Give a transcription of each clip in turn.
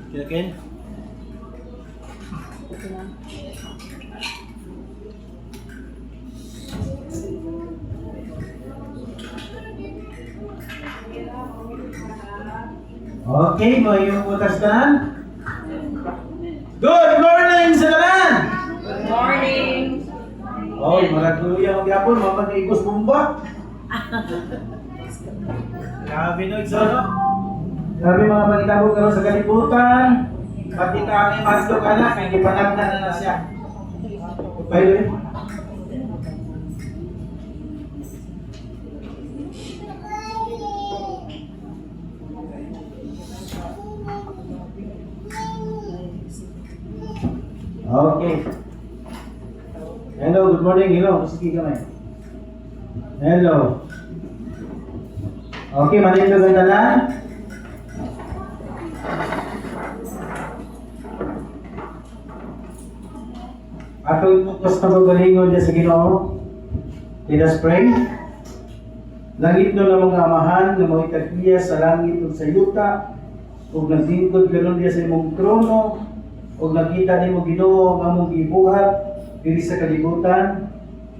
Kinakin? Okay, may yung butas na. Good morning sa lahat! Good morning! Oh, maragluya magyapon, mapag-igos bumba. Grabe no, no? Grabe mga pagkitabo karon sa kalibutan. Pati ka ang imanto ka na, kaya ipanagnan na siya. By the way, okay. Hello, good morning. Hello, sige kami. Hello. Okay, manito ganda na. Ato itukos na pagalingon dyan sa Ginoo. Let us pray. Langit no na mga amahan, na mga itakliya sa langit ug sa yuta, ug naglingkod karon diya sa imong trono, ug nakita nimo Ginoo ang among gibuhat diri sa kalibutan.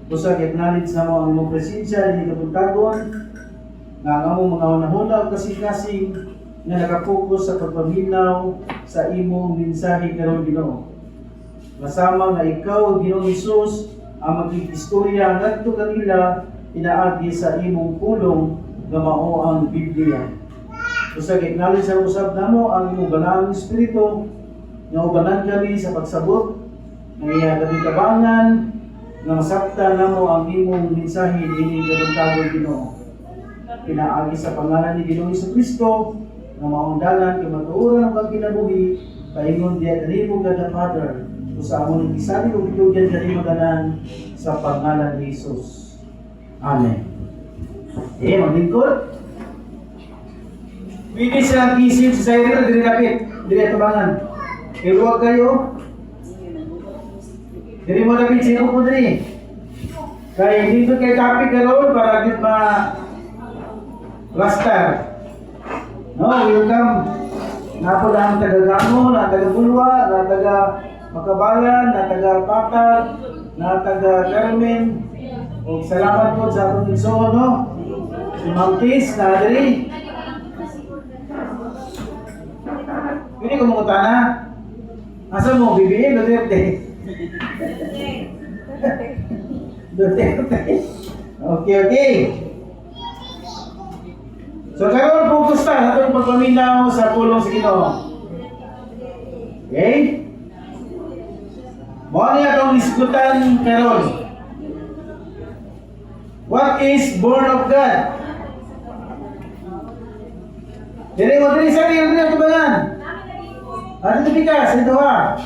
Usa kay acknowledge na mo ang imong presensya dinhi kabuntagon, nga ang among mga hunahuna ug kasing-kasing nga nakapokus sa pagpaminaw sa imong mensahe karon Ginoo. Masama nga ikaw, Ginoong Hesus, ang mag-istorya ngadto kanila inaagi sa imong pulong nga mao ang Biblia. Usa kay acknowledge sa usab namo ang imong banal espiritu nga ubanan kami sa pagsabot ng iya kabangan nga masabtan namo ang imong mensahe dinhi kabuntagon Ginoo. Pinaagi sa pangalan ni Ginoong Jesucristo nga maong dalan kay matuoran ang kinabuhi paingon diya nimo God the Father. Sa among isabi ug gitugan diri maganan sa pangalan ni Jesus. Amen. Maglingkod. Pwede silang isip sa sarili diri lapit, diri tabangan. Huwag kayo. Diri mo lapit sino po diri. Kaya dito kay topic karon para gid ma raster. No, welcome. Napo lang taga-Gamo, na taga-Bulwa, na taga Makabayan, na taga Patag, na taga Carmen. O salamat po sa atong igsoon, no? Si Maltis, na diri. Pwede ko mga tana. Asa mo, BBM, Duterte? Duterte. Okay. So karon focus ta sa atong pagpaminaw sa pulong sa Ginoo. Okay? Mao ni atong diskutan karon. What is born of God? Dili mo diri sa iyo diri tubangan. Ano bigas ito ha?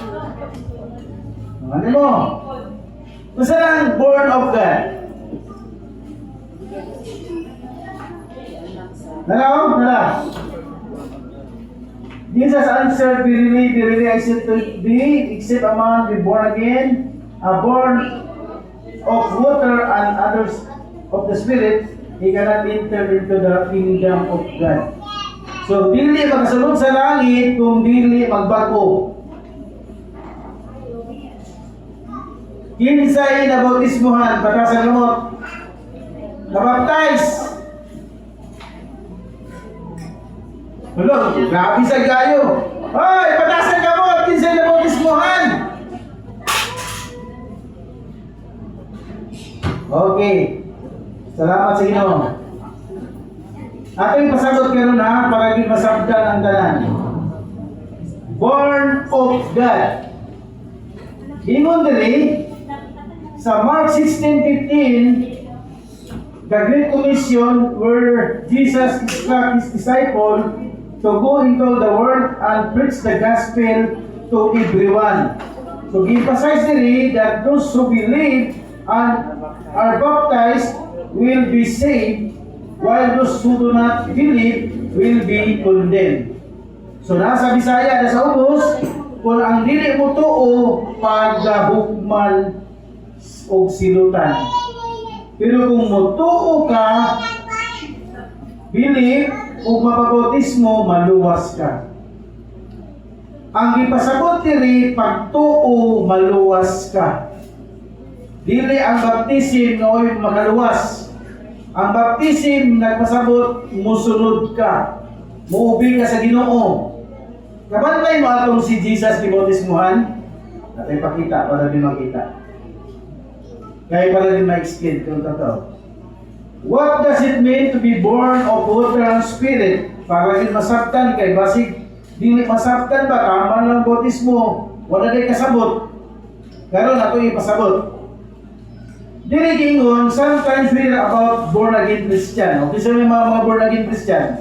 Ano mo? Usa lang born of God. Nala. Jesus answered, verily, I said to thee, except a man be born again, born of water and others of the Spirit, he cannot enter into the kingdom of God. So, dili magsunod sa langit kung dili magbago. Kinsay na bautismuhan, patasan gamot, nabaptize. Hello, grabe sa gayo. Hoy, patasan ka mo, kinsay na bautismuhan. Okay. Salamat sa Ginoo. Ating pasagot karon ha para gid masabdan ang tanan. Born of God. Ingon diri sa Mark 16:15, the Great Commission where Jesus instructed his disciples to go into the world and preach the gospel to everyone. So, emphasize diri that those who believe and are baptized will be saved, while those who do not believe will be condemned. So, nasa Bisaya, nasa ubos, kung ang dili mo tuo, paghukman o silutan. Pero kung mutuo ka, believe, kung mapabautismo, maluwas ka. Ang gipasabot diri pagtuo maluwas ka. Dili ang baptism nooy makaluwas. Ang baptism nagpasabot musunod ka. Muubing ka sa Ginoo. Kabantay mo atong si Jesus gibautismuhan. Natay pakita para din makita. Kaya para din ma-explain kung totoo. What does it mean to be born of water and spirit? Para din masabtan kay basig dili masabtan ba tama lang bautismo wala day kasabot. Karon ako ipasabot. Dili gingon sometimes we hear about born again Christian. Okay sa mga born again Christian.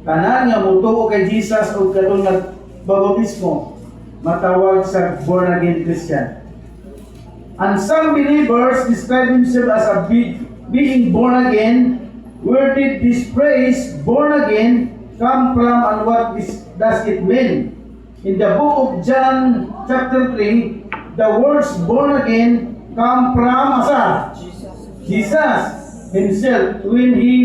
Tanan nga mutuo kay Jesus o katong nagbautismo matawag sa born again Christian. And some believers describe themselves as being born again. Where did this phrase born again come from and what does it mean? In the book of John chapter 3, the words born again come from Jesus himself when he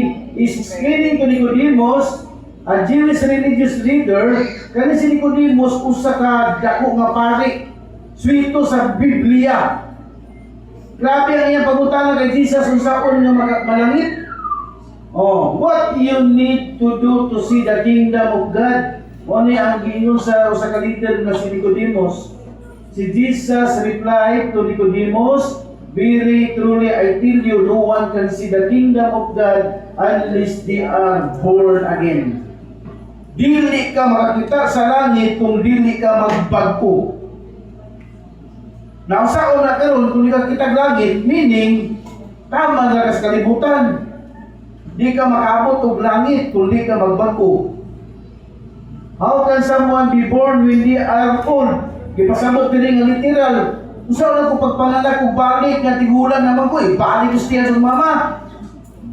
is explaining to Nicodemus, a Jewish religious leader. Kani si Nicodemus usa ka dako nga pari swito sa Biblia. Grabe ang iyang pagutana kay Jesus unsaon nga malangit. Oh, what you need to do to see the kingdom of God? Oni ang giingon sa usa ka leader nga si Nicodemus. Si Jesus replied to Nicodemus, "Very truly I tell you, no one can see the kingdom of God unless they are born again." Dili ka makakita sa langit kung dili ka magbago. Nausaon na karon kung di ka kitag langit, meaning tama na kas kalibutan. Di ka makaabot og langit kung di ka magbago. How can someone be born when they are old? Gipasabot diri nga literal. Usaw na ko pagpanganak ko balik nga tigulang naman ko balik ko siya sa mama.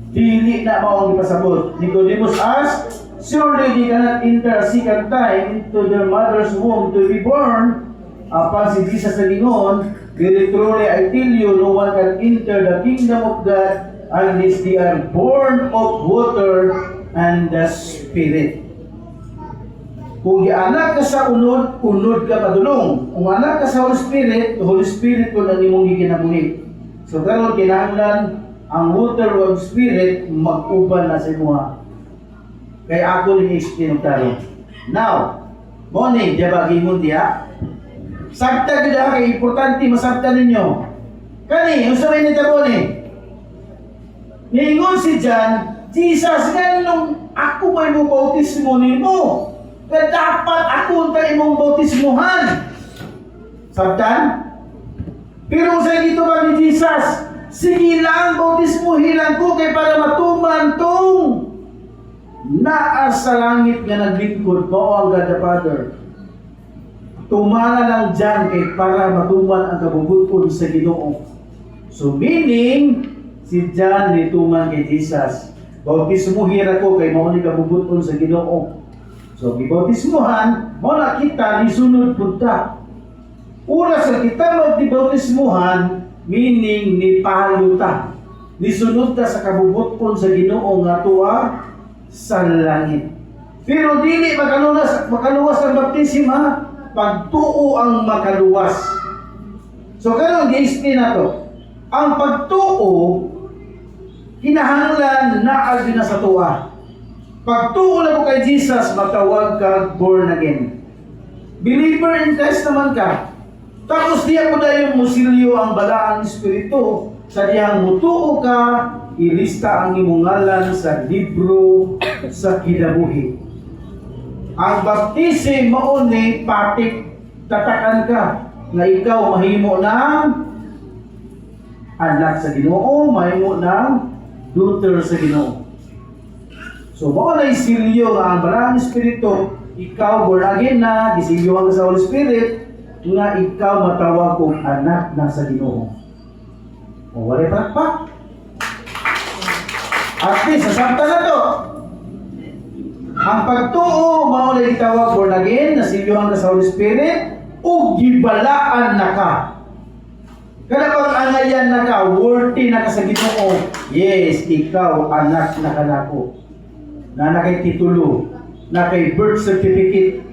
Dili na mao ang gipasabot. Nicodemus asked, "Surely they cannot enter a second time into their mother's womb to be born." Apan si Jesus sa lingon, "Very truly I tell you, no one can enter the kingdom of God unless they are born of water and the Spirit." Kung gianak ka sa unod, unod ka padulong. Kung anak ka sa Holy Spirit ko ang imong gikinabuhi. So karon kinahanglan ang water o Spirit mag-uban na sa imuha. Kaya ako ni explain taro. Now, morning, diba gingon diha? Sabta gid kay importante masabtan ninyo. Kani, unsa may nitabo ni? Ningon si John, Jesus nganong ako may mo bautismo nimo. Kaya dapat ako untay imong bautismuhan. Sabtan? Pero sa dito ba ni Jesus? Sige lang, bautismuhin lang ko kay para matuman tong naa sa langit nga naglingkod mo ang God the Father. Tumala lang dyan kay para matuman ang kabubuton sa Ginoo. So meaning, si John ni tuman kay Jesus. Bautismuhin ako kay mao ni kabubuton sa Ginoo. So gibautismuhan, mo na kita ni sunod punta. Una sa kita magbautismuhan, meaning ni pahaluta. Ni sunod ta sa kabubuton sa Ginoo nga tuwa sa langit. Pero dili makaluwas ang baptism ha. Pagtuo ang makaluwas. So karon gi-explain nato. Ang pagtuo kinahanglan naa gyud na sa tuwa. Pagtuo na mo kay Jesus, matawag ka born again. Believer in Christ naman ka. Tapos diya po dayon musilyo ang balaang espiritu. Sa diyang mutuo ka, ilista ang imong ngalan sa libro sa kinabuhi. Ang baptism mao ni patik tatakan ka nga ikaw mahimo ng anak sa Ginoo, mahimo ng daughter sa Ginoo. So mao na isilyo nga ang balaang espiritu, ikaw born again na, gisilyohan ka sa Holy Spirit nga ikaw matawag kong anak na sa Ginoo. O wala pakpak. At least sasabta na to. Ang pagtuo mao na itawag born again, nasilyohan ka sa Holy Spirit ug gibalaan na ka. Kada pag-angayan na ka, worthy na ka sa Ginoo. Yes, ikaw anak na kanako. Na nakay titulo, na kay birth certificate,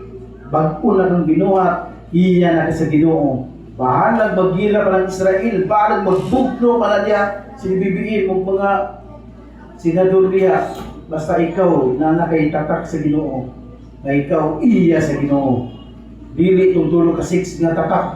bag-o na kang binuhat, iya na ka sa Ginoo. Bahalag magira pa ng Israel, bahalag magbugno pa na diya, sinibibiin mong mga senador diya, basta ikaw na nakay tatak sa Ginoo, na ikaw iya sa Ginoo. Dili itong tulo ka 6 nga tatak,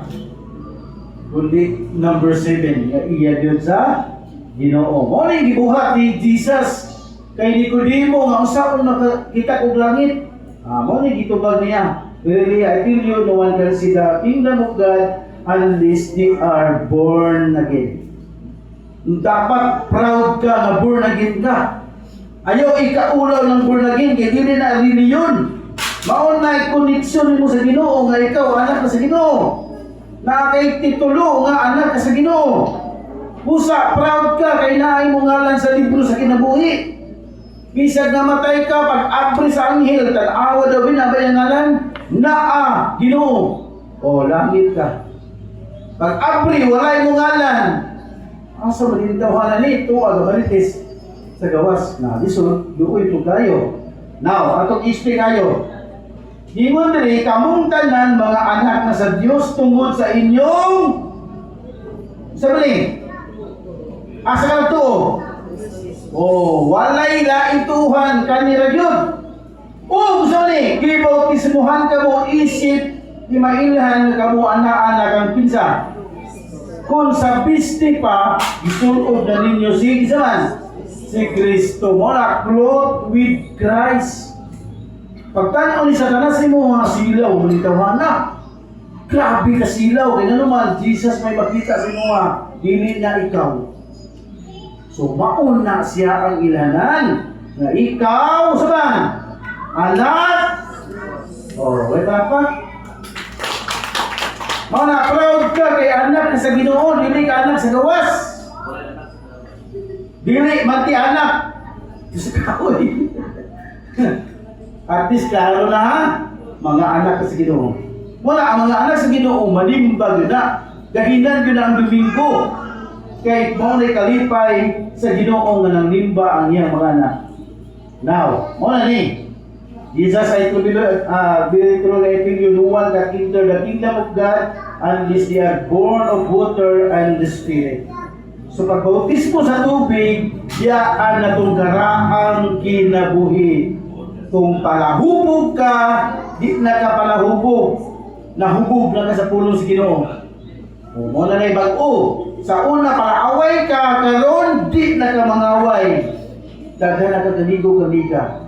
kundi number 7 nga iya Diyon sa Ginoo. Mo ni gibuhat ni Jesus kay Nicodemo nga usaon nakakita og langit. Mo ni gitubag niya. Really, I tell you, no one can see the kingdom of God unless they are born again. Dapat proud ka na born again ka. Ayaw ikaulaw ng born again kay dili na reliyon. Maon na connection mo sa Ginoo nga ikaw anak ka sa Ginoo. Na kay titulo nga anak ka sa Ginoo. Busa, proud ka kay naay mo ngalan sa libro sa kinabuhi. Bisag namatay ka, pag-abri sa anghel, tan-awa daw binabayang ngalan, naa, Ginoo. O, langit ka. Pag-abri, walay mo ngalan. Asa malintawanan nito, agabalitis sa gawas. Na, disod, doon ito kayo. Now, atong ispi kayo. Ingon diri, kamong tanan, mga anak na sa Diyos, tungod sa inyong, sabi asa ka na to? Oh, walay laituhan kanira yun. Oh, gusto ni, gibautismuhan ka mo, isip, di mailhan ka mo ana-ana kang pinsa. Kung sa pisti pa, isulod na ninyo si Isaman, si Kristo mo na clothed with Christ. Pagtanaw ni Satanas mo mga silaw, manitawa na. Grabe ka silaw, kaya naman, Jesus may makita sa mga, dili na ikaw. So, mauna siya ang ilanan na ikaw, saban, anak, wait pa. Mauna, proud ka kay anak na sa Ginoo, dili ka anak sa gawas. Dili, manti anak. Diyos ka, uy. At least, klaro na ha, mga anak sa Ginoo. Wala, ang mga anak sa Ginoo, malimbag na. Gahinan yun ang Domingo. Kay maunay kalipay sa Ginoo nga nang limba ang iyang mga anak. Now, muna ni, Jesus ay tuloy, I tell you, no one can enter the kingdom of God unless they are born of water and the Spirit. So pagbautismo sa tubig, diyaan na itong karaang kinabuhi. Kung palahubog ka, di na ka palahubog. Nahubog na ka sa pulong si Ginoo. O, muna na ibag-o. Sa una, palaaway ka, karon di na ka mangaway. Daghan na ka kanigo-kaniga.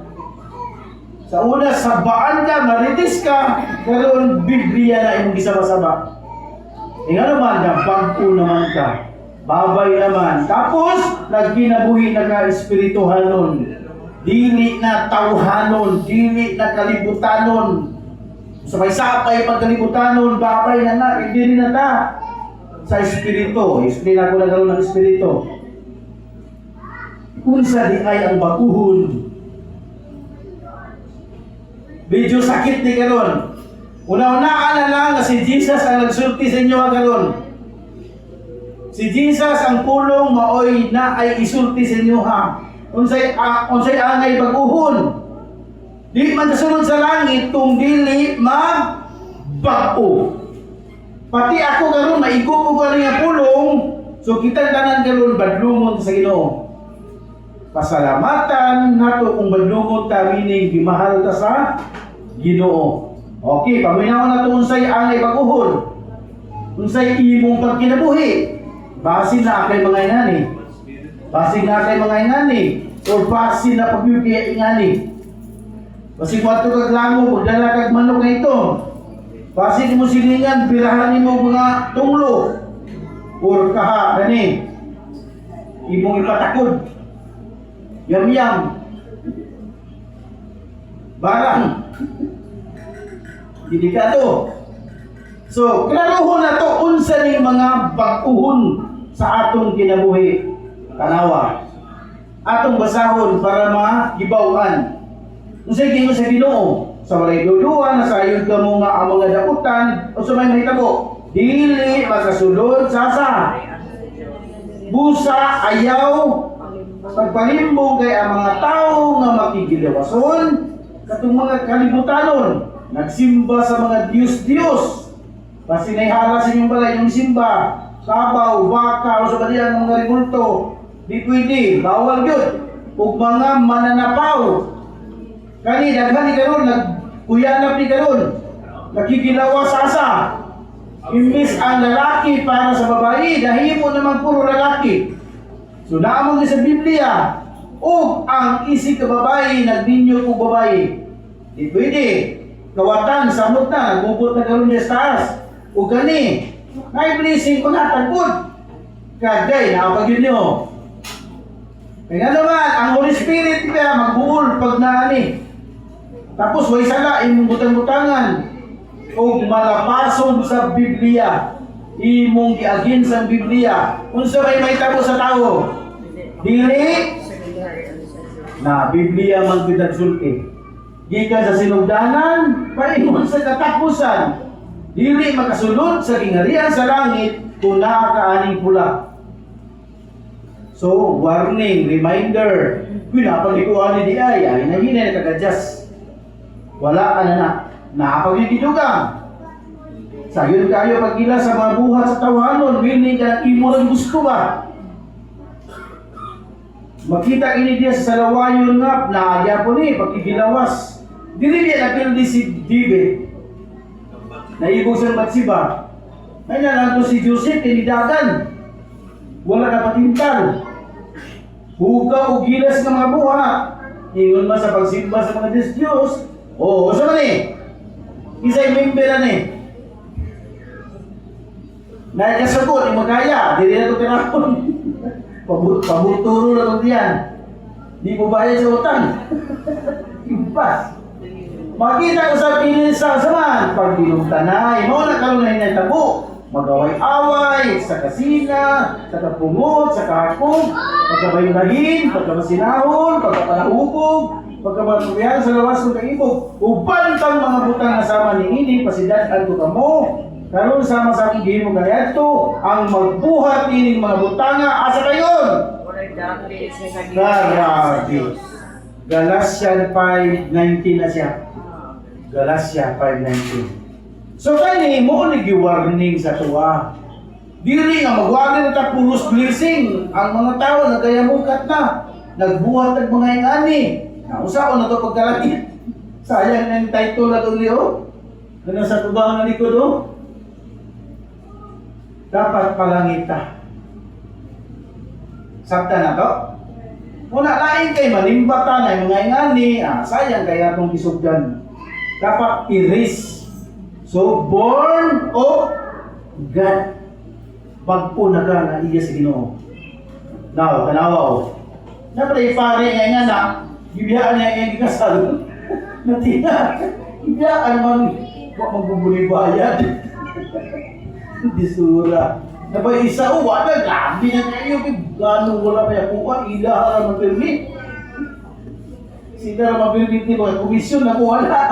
Sa una, sabaan ka, maritis ka, karon Biblia na imong gisaba-saba. E nga naman, nagpag-o naman ka. Babay naman. Tapos, nagkinabuhi na ka espirituhanon. Dili na tawhanon, dili na kalibutanon. Sabay-sabay pagkalibutanon, babay na na, hindi na ta. Sa espiritu, explain ako na gano'n ng espiritu. Unsa di ay ang baguhon. Medyo sakit ni gano'n. Una-unaan na lang na si Jesus ang nagsulti sa inyo gano'n. Si Jesus ang pulong maoy na ay isulti sa inyo ha. Unsay angay baguhon. Di man kasunod sa langit kung dili mag-bago. Pati ako karon maigop ko nga pulong, so kita tanan karon badlungon sa Ginoo. Pasalamatan nato kung badlungon ta meaning gimahal ta sa Ginoo. Okay, paminaw na to unsay angay baguhon. Unsay imong pagkinabuhi. Basin na kay mga inani. Basin na kay mga inani or basin na pagyugi ingani. Basin wato kag lango pagdala kag manok nga ito. Basin mo silingan, pirahan mo mga tunglo. Or kaha, gani. Imong ipatakod. Yam-yam. Barang. Delikado. So, klarohon na to, unsa ning mga baguhon sa atong kinabuhi. Tanawa. Atong basahon para magibawan. Unsay gingon sa Ginoo? Sa walay duduwa, nasayod ka mo nga ang mga dakutan, o sa may mahitabo, dili makasulod sa busa, ayaw, pagpalimbong kay ang mga tao nga makigilawason, katong mga kalibutanon. nagsimba sa mga Diyos-Diyos. Pasinayhala sa inyong balay yung simba, kabaw, baka, o sa balian ng mga rimulto. Di pwede, bawal yun. Ug mga mananapaw. Kani, daghan ni karon, nagkuyanap ni karon. Nakikilawas asa. Imbis ang lalaki para sa babae, dahil mo naman puro lalaki. So naamon sa Biblia, ug ang isig ka babae, nagninyo ko babae. Di pwede. Kawatan, samot na, nagbubot na karon niya sa taas. Ug kani, may blessing paghatagpod. Kagay, nakapag yun nyo. Kaya naman, ang Holy Spirit kaya magbuol pag naani. Tapos way sala, imong butang-butangan. O malapason sa Biblia. Imong giagin sa Biblia. Unsa may tabo sa tao? Dili na Biblia man pinagsulti. Gikan sa sinugdanan, paingon sa katapusan. Dili makasulod sa gingarihan sa langit kung nakakaaning pula. So, warning, reminder, pinapalikuan ni di ay nahinay na kag-adjust. Wala ka na nakapagdidugang. Sayon kayo pagila sa mga buhat sa tawanon, willing ka ng imo ng gusto ba? Makita ini dia sa salawayon nga, naagya po ni, pagkigilawas. Dili dia napildi si David. Naibog sa Batsiba. May nalang to si Joseph, tinidagan. Wala na patintal. Huga o gilas ng mga buhat. Ingon man sa pagsimba sa mga Diyos. O, sa man eh. Isa'y member na eh. Nagkasagot, yung magkaya. Dili na ito kinakon. Pabuturo na ito diyan. Di mo bayad sa utang. Ibas. Makita ko sa pinisa saman. Pag dinugtanay, mo na karoon na hinatabo. Magaway-away, sa kasina, sa kapungot, sa kakong, pagkabayulahin, pagkabasinahon, pagkapanahubog, pagkamaturihan sa lawas ng kaibog. Upan kang mga butang nasama ni ini, pasidad ko ka mo. Karoon sama sa aking gihimo ganito, ang magbuhat ining mga butanga, asa kayon? Grabe. Galatians 5:19 na siya. Galatians 5:19. So kani mo ni warning sa tuwa. Dili nga magwagi na ta puros blessing. Ang mga tao nagayamukat na, nagbuhat ng mga ingani. Nausa ko na to pagkalaki. Sayang ng title na to liyo. Ano sa tubang na likod do? Dapat palangita. Sabta na to. Muna lain kay malimbatan ay mga ingani. Sayang kaya itong isugdan. Dapat erase. So, born of God. Pagpo na ka na iya sa Ginoo. Now, tanawa o. Napalay pare nga na, ibiyaan niya yung ikasal. Natina, ibiyaan man, huwag magbubulibayad. Disura. Nabay isa o, wala, gabi na kayo. Gano'ng wala kaya kuha, ilahan ang permit. Sila ang mapirmit ni Boy, komisyon na kuha na.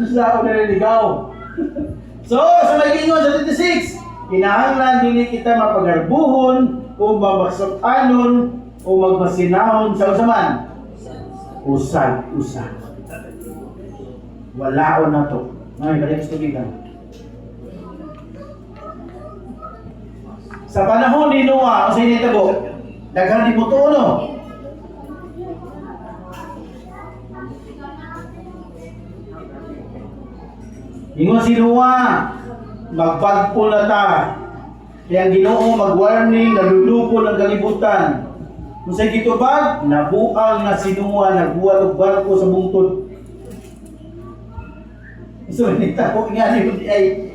Sa ako naliligaw. So, sa Magingon sa 26, kinahanglan dili kita mapagarbuhon o mabaksotanon o magmasinahon sa usaman. Usan. Walaon na to. Ay, balik gusto bilang. Sa panahon ni Noah, o sa initabo, daghan di mo to, no? Ingon si Noah, magpagpo na ta. Kaya ang Ginoo mag-warning, nalulupo ng kalibutan. Kung sa gitubag, nabuang na si Noah, nagbuhat og barko sa bungtod. So, nita ko nga ay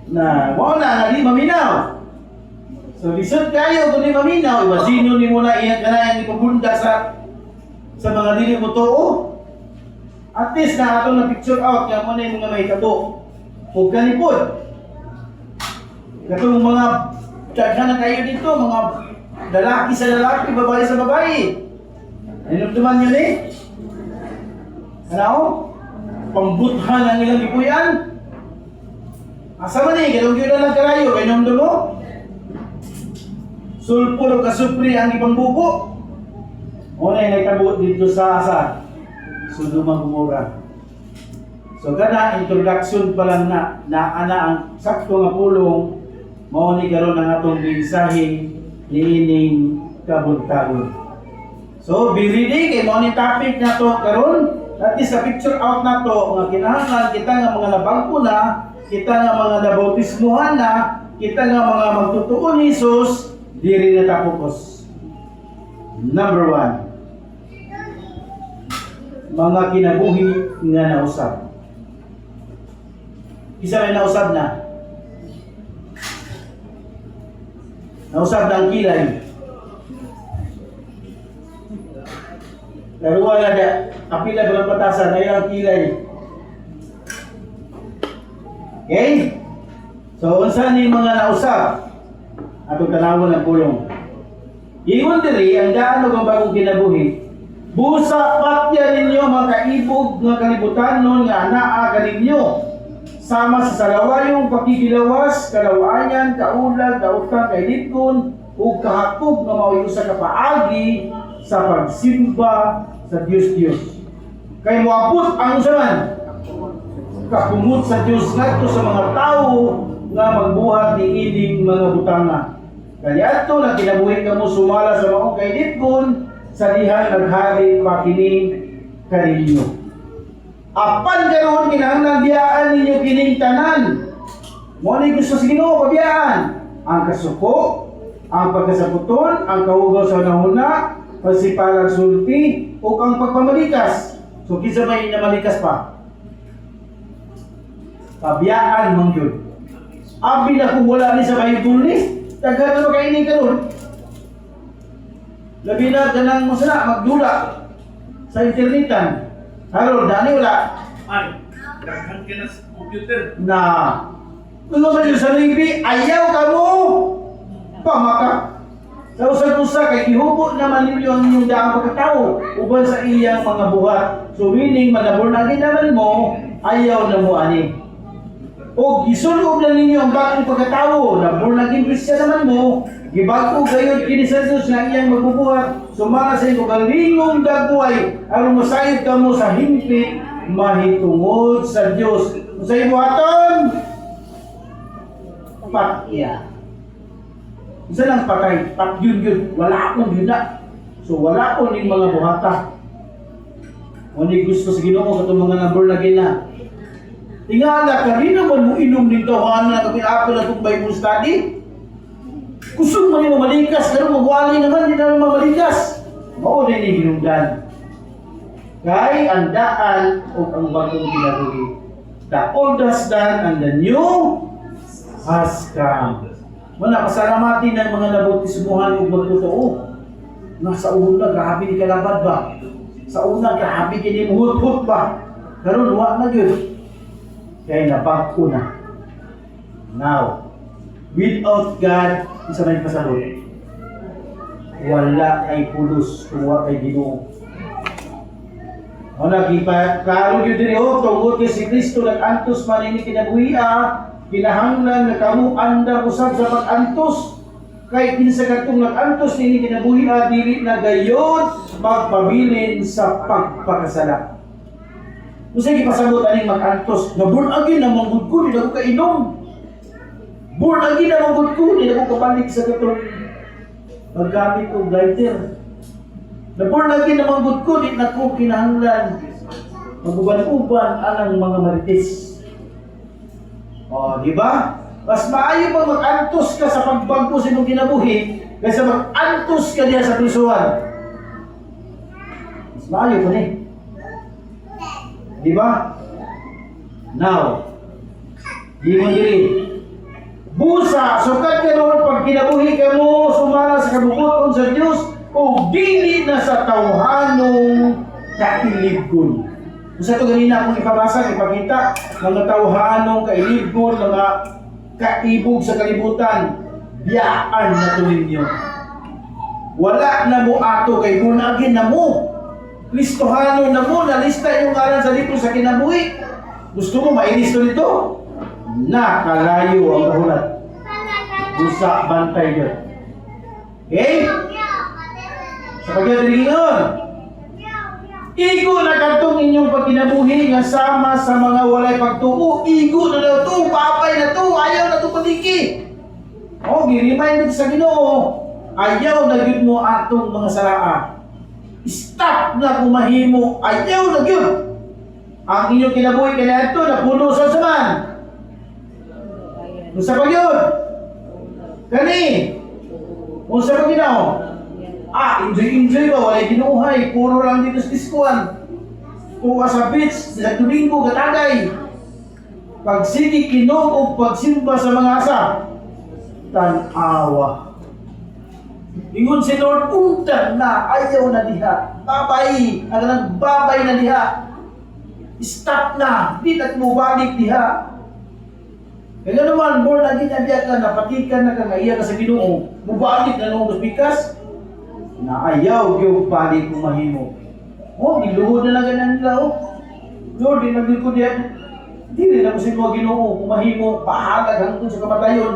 na wala di maminaw. So, lisod kayo kung di maminaw, imagino ni mo na iyang kanayang ipabunda sa mga dili mo to. At least na ato na picture out kaya mo na yung mga may tabo. Huwag kanipod. Katong mga daghan na kayo dito, mga lalaki sa lalaki, babae sa babae. Ninumduman yun eh. Ano? Pambuthan ang ilang ipuyan. Asa man eh, katong yun na lang karayo, ninumdum mo. Sulpur o kasupri ang ibang bubo. O na yung nagtabot dito sa asa. Sodoma Gomora. So kana introduction pa lang na ana ang sakto nga pulong mao ni karon ang atong mensahe niining kabuntag. So be ready kay mao ni topic nato karon. At least sa picture out nato nga kinahanglan kita nga mga nabangko na, kita nga mga nabautismuhan na, kita nga mga magtutuo ni Jesus, diri na ta focus. Number 1. Mga kinabuhi nga nausab. Isa may nausab na. Nausab na ang kilay. Laruan na da, apila ba ng patasan, na ang kilay. Okay? So, unsa ni mga nausab? Atong tanawon ng pulong. Ingon diri ang daan ug ang bagong kinabuhi. Busa patya ninyo mga kaibog nga kalibutanon nga anaa kaninyo. Sama sa salawayong pakikilawas, kalawayan, kaulag, daotang kailitkon, ug kahakog nga mao usa ka paagi sa pagsimba sa Dios. Kay moabot ang usaman kakumot sa Dios ngadto sa mga tawo nga magbuhat ni ining mga butanga. Kaya ato na kinabuhi kamo sumala sa maong kailitkon sa diha naghari pa kining kaninyo. Apan karon kinahanglan biyaan ninyo kining tanan. Mo ni gusto sa Ginoo pabiyaan ang kasuko, ang pagkasaputon, ang kahugaw sa nahuna, pagsipalang sulti, o ang pagpamalikas. So kinsa may namalikas pa? Pabiyaan mong yun. Abi na kung wala ni sa Bible ni, daghan na kainin ka nun. Labi na ganang mo sana magdula sa internetan. Harold, dani wala. Ay, daghan ka na sa computer. Na, ano ba yun sa Navy? Ayaw ka mo! Pamaka. Sa usag-usa kay gihubo naman ninyo ang inyong daang pagkatao uban sa iyang mga buhat. So meaning, manabornagin naman mo, ayaw na mo ani. O gisulob na ninyo ang bagong pagkatao, nabornagin Kristiyan naman mo, gibago gayon kini sa Jesus nga iyang magbubuhat, sumala sa iyong kalingong dagway, aron masayod ka mo sa himpit, mahitungod sa Diyos. Sa iyong buhaton, patya. Isa lang patay, patyun-yun, wala akong yun na. So wala akong yung mga buhata. Kung hindi gusto sa Ginoo katong mga nabornagin na. Tingala ka rin naman mo inom ng tawanan na kapinapil na itong Bible study. Gusto mo yung mamalikas, pero magwali naman, hindi naman mamalikas. Mao din yung ginungdan. Kay ang daan o ang bagong kinabuhi. The old has done and the new has come. Wala, pasalamatin ng mga nabautismuhan o magtotoo. Nasa una, grabe ni kalabad ba? Sa una, grabe kinimuhut-hut ba? Karon wa na yun. Kaya napagko na. Now, without God, isa na yung pasalot. Wala kay pulos, tuwa kay Ginoo. Wala, klaro yun din yun, tungkol kay si Kristo nag-antos man ini kinabuhi kinahanglan na kamu anda usab sa pag-antos. Kay kinsa katong nag-antos ini kinabuhi dili na gayon magpabilin sa pagpakasala. Usa gipasabot aning mag-antos, na born again na manggod ko, di na ko kainom. Born again na manggod ko, di na ko kabalik sa katong paggamit og lighter. Na born again na manggod ko, di na ko kinahanglan maguban-uban anang mga marites. O, di ba? Mas maayo pa mag-antos ka sa pagbago sa imong kinabuhi kaysa mag-antos ka diha sa prisuhan. Mas maayo pa ni. Di ba? Now, di mo diri. Busa, sukat ka noon pag kinabuhi ka mo, sumala sa kabubuton sa Diyos, o dili na sa tawhanong kailigon. Sa ito ganina akong ipabasa, ipakita, mga tawhanong kailigon, mga kaibog sa kalibutan, biyaan na ito ninyo. Wala na mo ato kay bunagin na mo. Listohano na mo, nalista yung ngalan sa libro sa kinabuhi. Gusto mo mailisto nito? Nakalayo ang kahulat. Busa, bantay yun. Okay? Sa pagkatiringon, iko na katong inyong pagkinabuhi nga nga sama sa mga walay pagtuo. Igo na daw to, papay na to, ayaw na to paliki. O, gi-remind sa Ginoo, ayaw na gyud mo atong mga saraa. Stop na kumahimo, ayaw na gyud. Ang inyong kinabuhi kaya ito, napuno sa saman. Musa pa yun? Kani? Musa pa ginaw? Enjoy ba? Walay ginuhay. Puro lang dito sa diskuan. Tuwa sa beach, sa Domingo, katagay. Pagsigi kinog o pagsimba sa mga asa. Tanawa. Ingon si Lord, undan na, ayaw na diha. Babay, ang nagbabay na diha. Stop na, di na balik diha. Kaya naman, born again na diya ka, napatikan na ka, ngaiya ka sa Ginoo. Mubalik na nung bikas, na ayaw yung balik mo mahimo. Oh, niluhod na lang ganun nila, oh. Lord, dinagin ko diya. Di rin ako sa mga Ginoo, kung mahimo, pahalag hanggang sa kamatayon.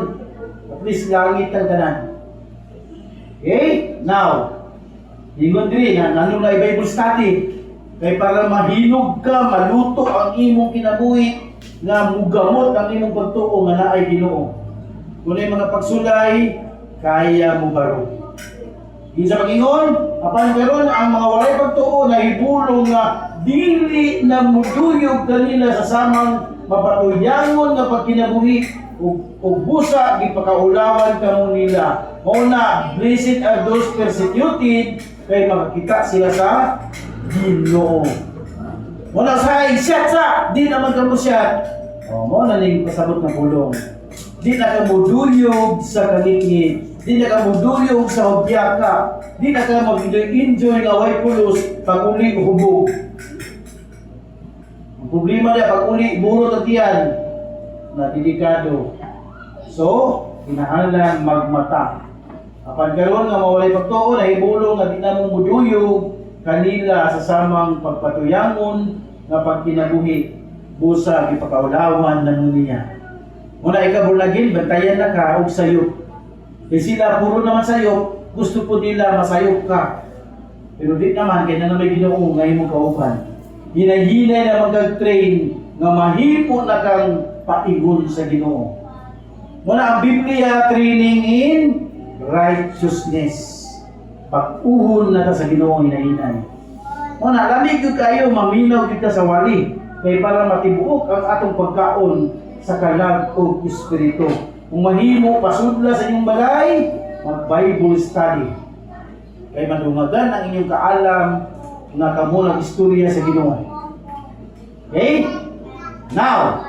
At least langit ang tanan. Okay? Now, ingon diri na nanong na Bible study. Kay para mahinog ka, maluto ang imong kinabuhi, nga mugamot ang imong pagtuo nga naay Ginoo. Kung ay mga pagsulay, kaya mo baro. Isa pagingon, apan karon ang mga walay pagtuo na ibulong nga dili na muduyog kanila sa samang mapatuyangon nga pagkinabuhi ug busa gipakaulawan kamo nila. Mao na, blessed are those persecuted, kay makakita sila sa Ginoo. Muna sa isyat sa, di naman ka mo siya. Mo na ning pasabot ng bulong. Di na ka muduyog sa kalingit. Di na ka muduyog sa hobyaka. Di na ka mag-enjoy nga way pulos pag uli hubog. Ang problema niya pag uli burot at yan na delikado. So, kinahanglan magmata. Apan karon nga mawalay pagtuo na ibulong nga di na mo muduyog kanila sa samang pagpatuyangon nga pagkinabuhi busa gipakaulawan nang niya. Muna ikabulagin bantayan na ka og sayop. Kay sila puro naman sayop, gusto po nila masayop ka. Pero di naman kay na may Ginoo nga imong kauban. Hinay-hinay na mag-train nga mahimo na kang paigon sa Ginoo. Muna ang Biblia training in righteousness. Pag-uhon na ta sa Ginoo hinay-hinay. Muna, lamig yun kayo, maminaw kita sa wali. Kaya para matibuok ang atong pagkaon sa kalag o espiritu. Kung mahimo, pasudla sa inyong balay, mag-Bible study. Kaya madungagan ang inyong kaalam na kamo nag-istorya sa Ginoo. Okay? Now,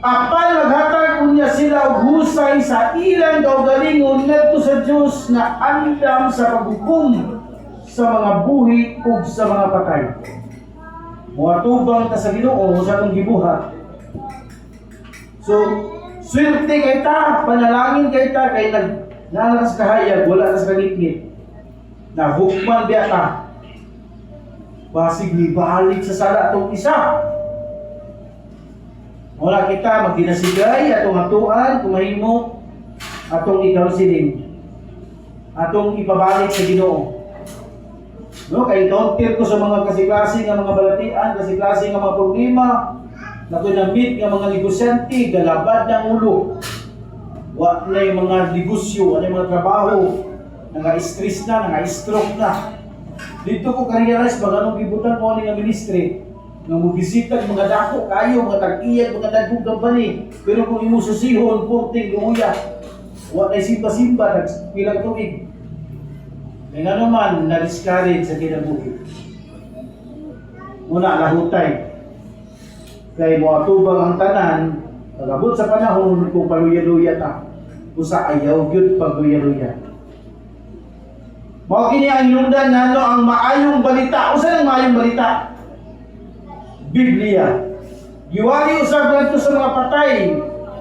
apan maghatag unya sila og husay sa ilang kaugalingon ngadto sa Dios na andam sa paghukom sa mga buhi ug sa mga patay. Muatubang ta sa Ginoo sa atong gibuhat. So, swerte kay ta, panalangin kay ta kay naglalas kahayag, wala na sa kagitgit. Na hukman biya ta. Basig ni balik sa sala atong isa. Wala kita magdinasigay atong atuan kung mahimo atong ikarusiling. Atong ipabalik sa Ginoo. No, kay counter ko sa mga kasi-klase nga mga balatian, kasi-klase nga mga problema, na kunamit nga mga negosyante, galabad ng ulo. Wa na yung mga negosyo, ano yung mga trabaho, nanga-stress na, nanga-stroke na. Dito ko ka-realize, anong gibutan ko nga ministry, nga mubisita mga dako kayo, mga tag-iyag, mga dagong gambani. Pero kung imususihon, porting, luya, wa na simba-simba, nagpilang tubig. Nga naman, na-discourage sa kinabuhi. Muna, lahutay. Kaya mo atubang ang tanan, pag-abot sa panahon kung paluya-luya ta, usa ayaw gyud pagluya-luya. Mao kini ang hinungdan ngano ang maayong balita. Usa ang maayong balita? Biblia. Giwali usab ngadto sa mga patay.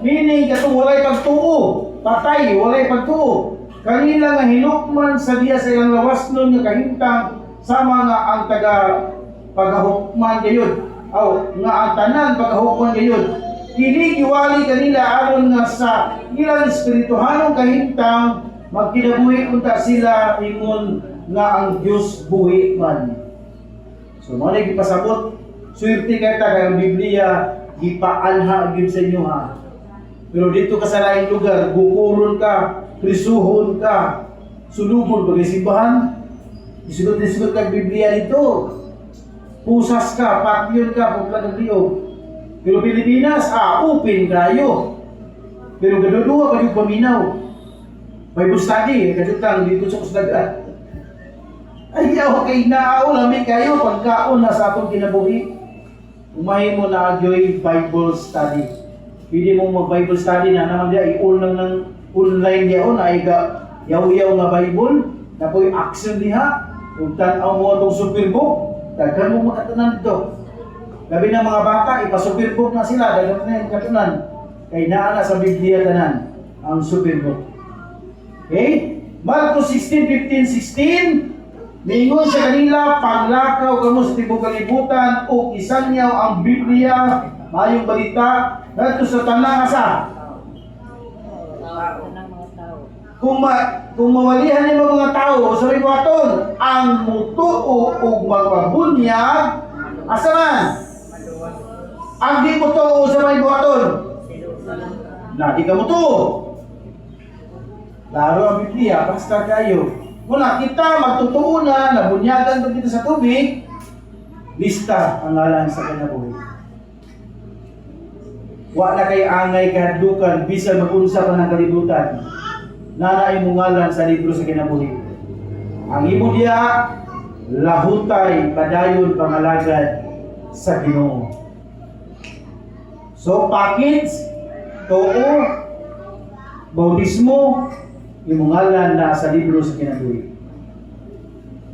Meaning katong walay pagtuo, patay walay pagtuo. Kanila nga hinukman sa diya sa ilang lawasnon nga kahimtang sama nga ang taga pagahukman gayud. Nga ang tanan pagahukman gayud. Kini giwali kanila aron nga sa ilang espirituhanong kahimtang magkinabuhi unta sila ingon nga ang Dios buhi man. So mo ni gipasabot swerte kay ta kay ang Biblia gipaanha gyud sa inyo ha. Pero dito ka sa laing lugar, bukuron ka, prisuhon ka, sulubon bagay simbahan. Isunod kag Biblia dito. Pusas ka, patyon ka, pagka nagliyog. Pero Pilipinas, open kayo. Pero gadudua pa yung paminaw. Bible study, kadutang dito sa kusdagan. Ay, okay na lami kayo pagkaon na sa atong kinabuhi. Umahin mo na agyoy Bible study. Pwede mo mag-Bible study na naman diya, i-all lang ng online diya na yaw-yaw nga Bible, na po'y action diha, kung tanaw mo itong superbook, daghan mo makatanan dito. Gabi ng mga bata, ipasuperbook na sila, daghan na yung katunan. Kaya naana sa Biblia tanan, ang superbook. Okay? Marcos 16:15-16, Mingon sa kanila, paglakaw kamo sa tibok kalibutan o isangyaw ang Biblia, mayong balita, dito sa tanang asa. Kung mawalihan niyo mga tao, sabi ko aton, ang mutuo o magpabunyag, asa man? Ang di mutuo sa may buhaton, na di ka mutuo. Laro ang Biblia, basta kayo. Muna kita magtutuo na, nabunyagan ko dito sa tubig, lista ang ngalan sa kinabuhi. Wa na kay angay kahadlukan, bisan mag-unsa pa ng kalibutan, nanaay mo ngalan sa libro sa kinabuhi. Ang imo diya, lahutay, padayon, pangalagad sa Ginoo. So, package, too, bautismo, yung ngalan na sa libro sa kinabuhi.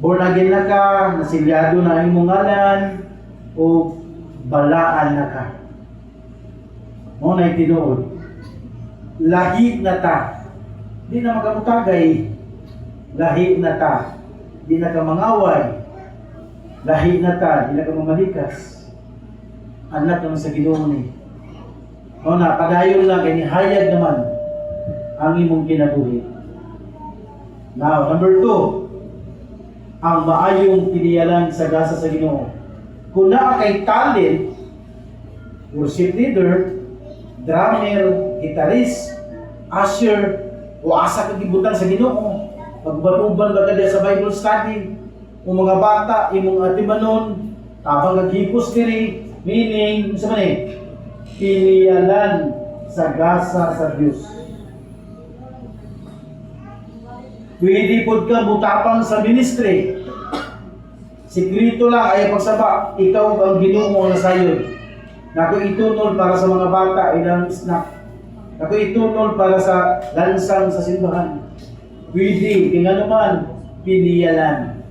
Born again na ka, nasilyado na yung ngalan, o balaan na ka. Mo na itinuod. Lahi na ta. Di na magamutagay. Lahi na ta. Di na ka mangaway. Lahi na ta. Di na ka mamalikas. Anak naman sa Ginoo ni. O na, padayon lang, kaya nihayag naman ang imong kinabuhi. Now, number 2, ang maayong tiniyalan sa gasa sa Ginoo. Kung naa kay talent, worship leader, drummer, guitarist, usher, o asa ka gibutan sa Ginoo, pagbanuban ba ka sa Bible study, o mga bata, imong atimanon, tabang naghipos diri, meaning, sa man tiniyalan sa gasa sa Diyos. Pwede po ka butapang sa ministry. Sikrito lang ay pagsaba, ikaw ang Ginoo na sayon. Nako itunol para sa mga bata, ilang snack. Nako itunol para sa lansang sa simbahan. Pwede, kaya naman, piniyalan.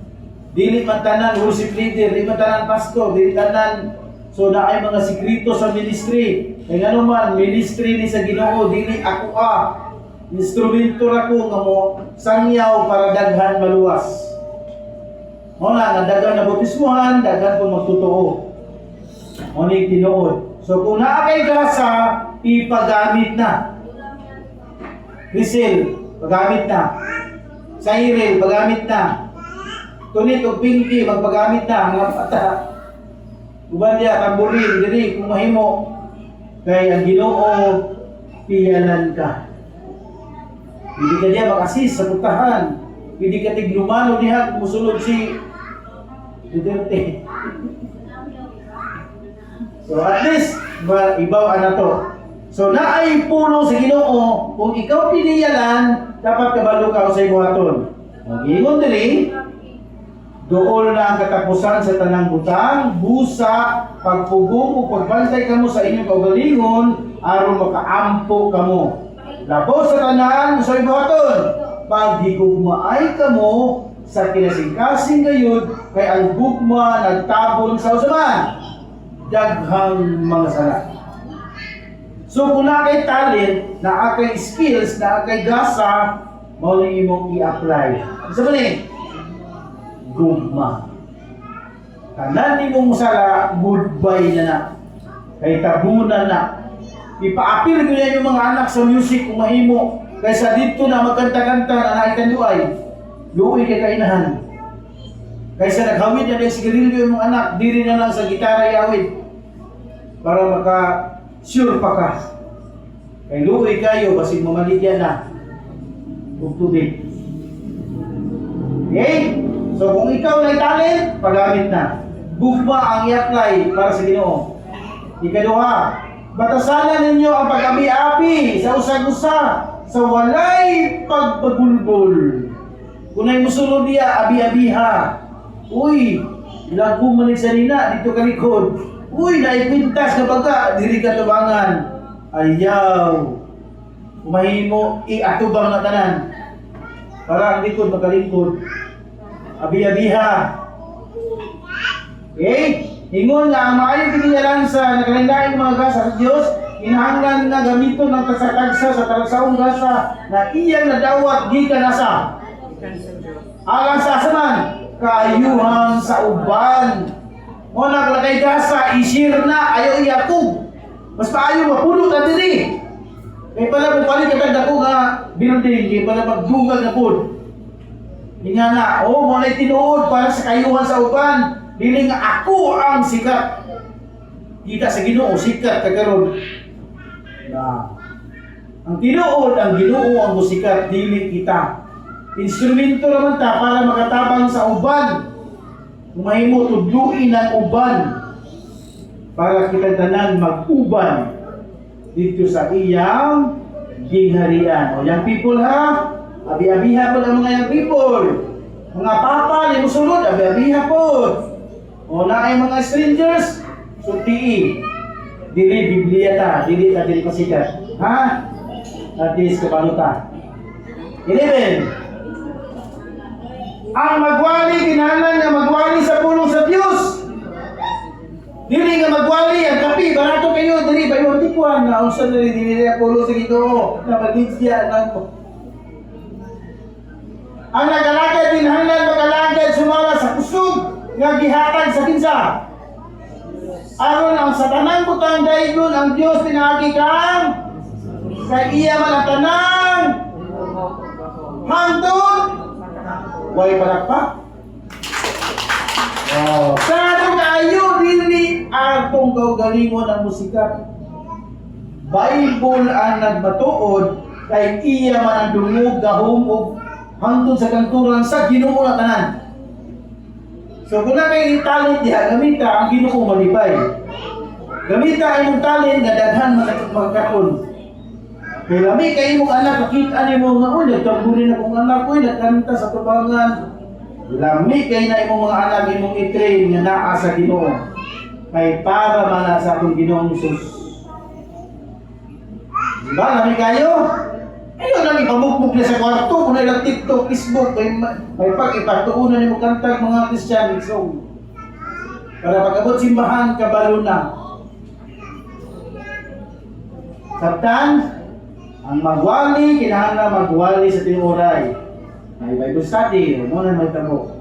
Dili man tanan worship leader, dili man tanan pastor, dili tanan, so na ay mga sikrito sa ministry. Kaya naman, ministry ni sa Ginoo, dili ako instrumento ra ko nga mo sangyaw para daghan maluwas. Mo na daghan na bautismohan, daghan ko magtotoo. Mo ni tinuod. So kung naa kay gasa, ipagamit na. Whistle, pagamit na. Siren, pagamit na. Tunit o pinky, magpagamit na. Mga pata. Uban diya, tamburin, diri, kung mahimo. Kaya ang Ginoo, piyalan ka. Hindi ka diya makasis sa putahan. Hindi ka tiglumano diha kung musulod si Duterte. So at least, ibaw na to. So naay puno sa Ginoo, kung ikaw piniyalan, dapat kabalo ka sa ibuhaton. Mag-ingon diri, dool na ang katapusan sa tanang butang, busa, pagpugong o pagbantay kamo sa inyong kaugalingon, aron makaampo kamo. Labos sa tanan sa ibuhaton, paghigugmaay kamo sa kinasingkasing gayud, kay ang gugma nagtabon sa usaman, daghang mga sala. So kung na kay talent, na kay skills, na kay gasa, mao ni imong i-apply. Isa ba ni? Gugma. Tanan nimong sala, goodbye na na. Kay tabunan na. Ipaapil ko yan yung mga anak sa music kung mahimo. Kaysa dito na magkanta-kanta na nakita luay. Luoy kay kainahan. Kaysa naghawid na ng sigarilyo yung mga anak, diri na lang sa gitara iawid. Para maka-sure pa ka. Kay luoy kayo, basig mamaligyan na. Huwag tubig. Okay? So kung ikaw na talent, paggamit na. Gugma ang i-apply para sa Ginoo. Ikaduha, batasanan ninyo ang pag-abi-abi sa usag-usa sa walay pagpagulbol. Kung ay musulod niya, abi-abiha. Uy, lago manig sa nina, dito ka likod. Uy, naipintas ka baga, diri ka tubangan. Ayaw. Kumahimo, i-atubang na tanan. Para ang likod makalingkod. Abi-abiha. Okay? Ingon nga ang maayong piniyalansya na kalindaing mga gasa sa Diyos, inahanglan nga gamiton ng kasakagsa sa talagsaong gasa na iyang nadawat di kanasa. Alang sa asaman, kaayuhan sa uban. O naglagay gasa, isir na, ayaw iyakog. Mas paayo mapulot na diri. Kaya pala kung palit katag ako nga building, kaya pala magdugal na po. Hindi nga na, muna tinuod para sa kayuhan sa uban. Dili nga ako ang sikat. Kita sa Ginoo, sikat kagaron. Na ang tinuod, ang Ginoo ang musikat, dili kita. Instrumento naman ta para makatabang sa uban. Mahimo tudluin ang uban para kita tanan mag-uban dito sa iyang gingharian. O young people ha, abi-abiha po ang mga young people. Mga papa, ni musulod, abi-abiha po. O na ay mga strangers, sultii. Dili Biblia ta, dili ta dili pasikat. Ha? At least kapano ta. 11. Ang magwali, kinahanglan nga magwali sa pulong sa Diyos. Dili nga magwali, ang kapi, barato kayo, dili, bayo tikuan, na unsa na rin, dili na pulong sa Ginoo, na maginsya, na ang nagalagad, kinahanglan magalagad, sumala sa kusog, nga gihatag sa kinsa. Aron ang satanang butang daygon, ang Diyos pinagi kang, sa iya man ang tanang, hangtod, way palakpak. Sa atong kaayo, dili atong kaugalingon ang musika. Bible ang nagmatuod, kay iya man ang dungog, gahom, o hangtod sa kanturan sa Ginoo na tanan. So kung na kayo talent diha, gamita ang Ginoo malipay. Gamita ang imong talent nga daghan magkaton. Kaya lami kayo mong anak, nakita niyo mga ulit, nagtaburin akong anak ko, nagkanta sa tubangan. Lami kayo na imong mga anak, imong i-train nga naa sa Ginoo. Kay para man sa akong Ginoong Jesus. Diba, lami kayo? Ayun lang ipamukmuk na sa kwarto, kung na ilang TikTok, Facebook, may pag-ipagtuunan niyo kantag mga Christian song. Para pag-abot simbahan, kabalo na. Sabtan, ang magwali, kinahanglan magwali sa tinuray. May Bible study, mo na may tabo.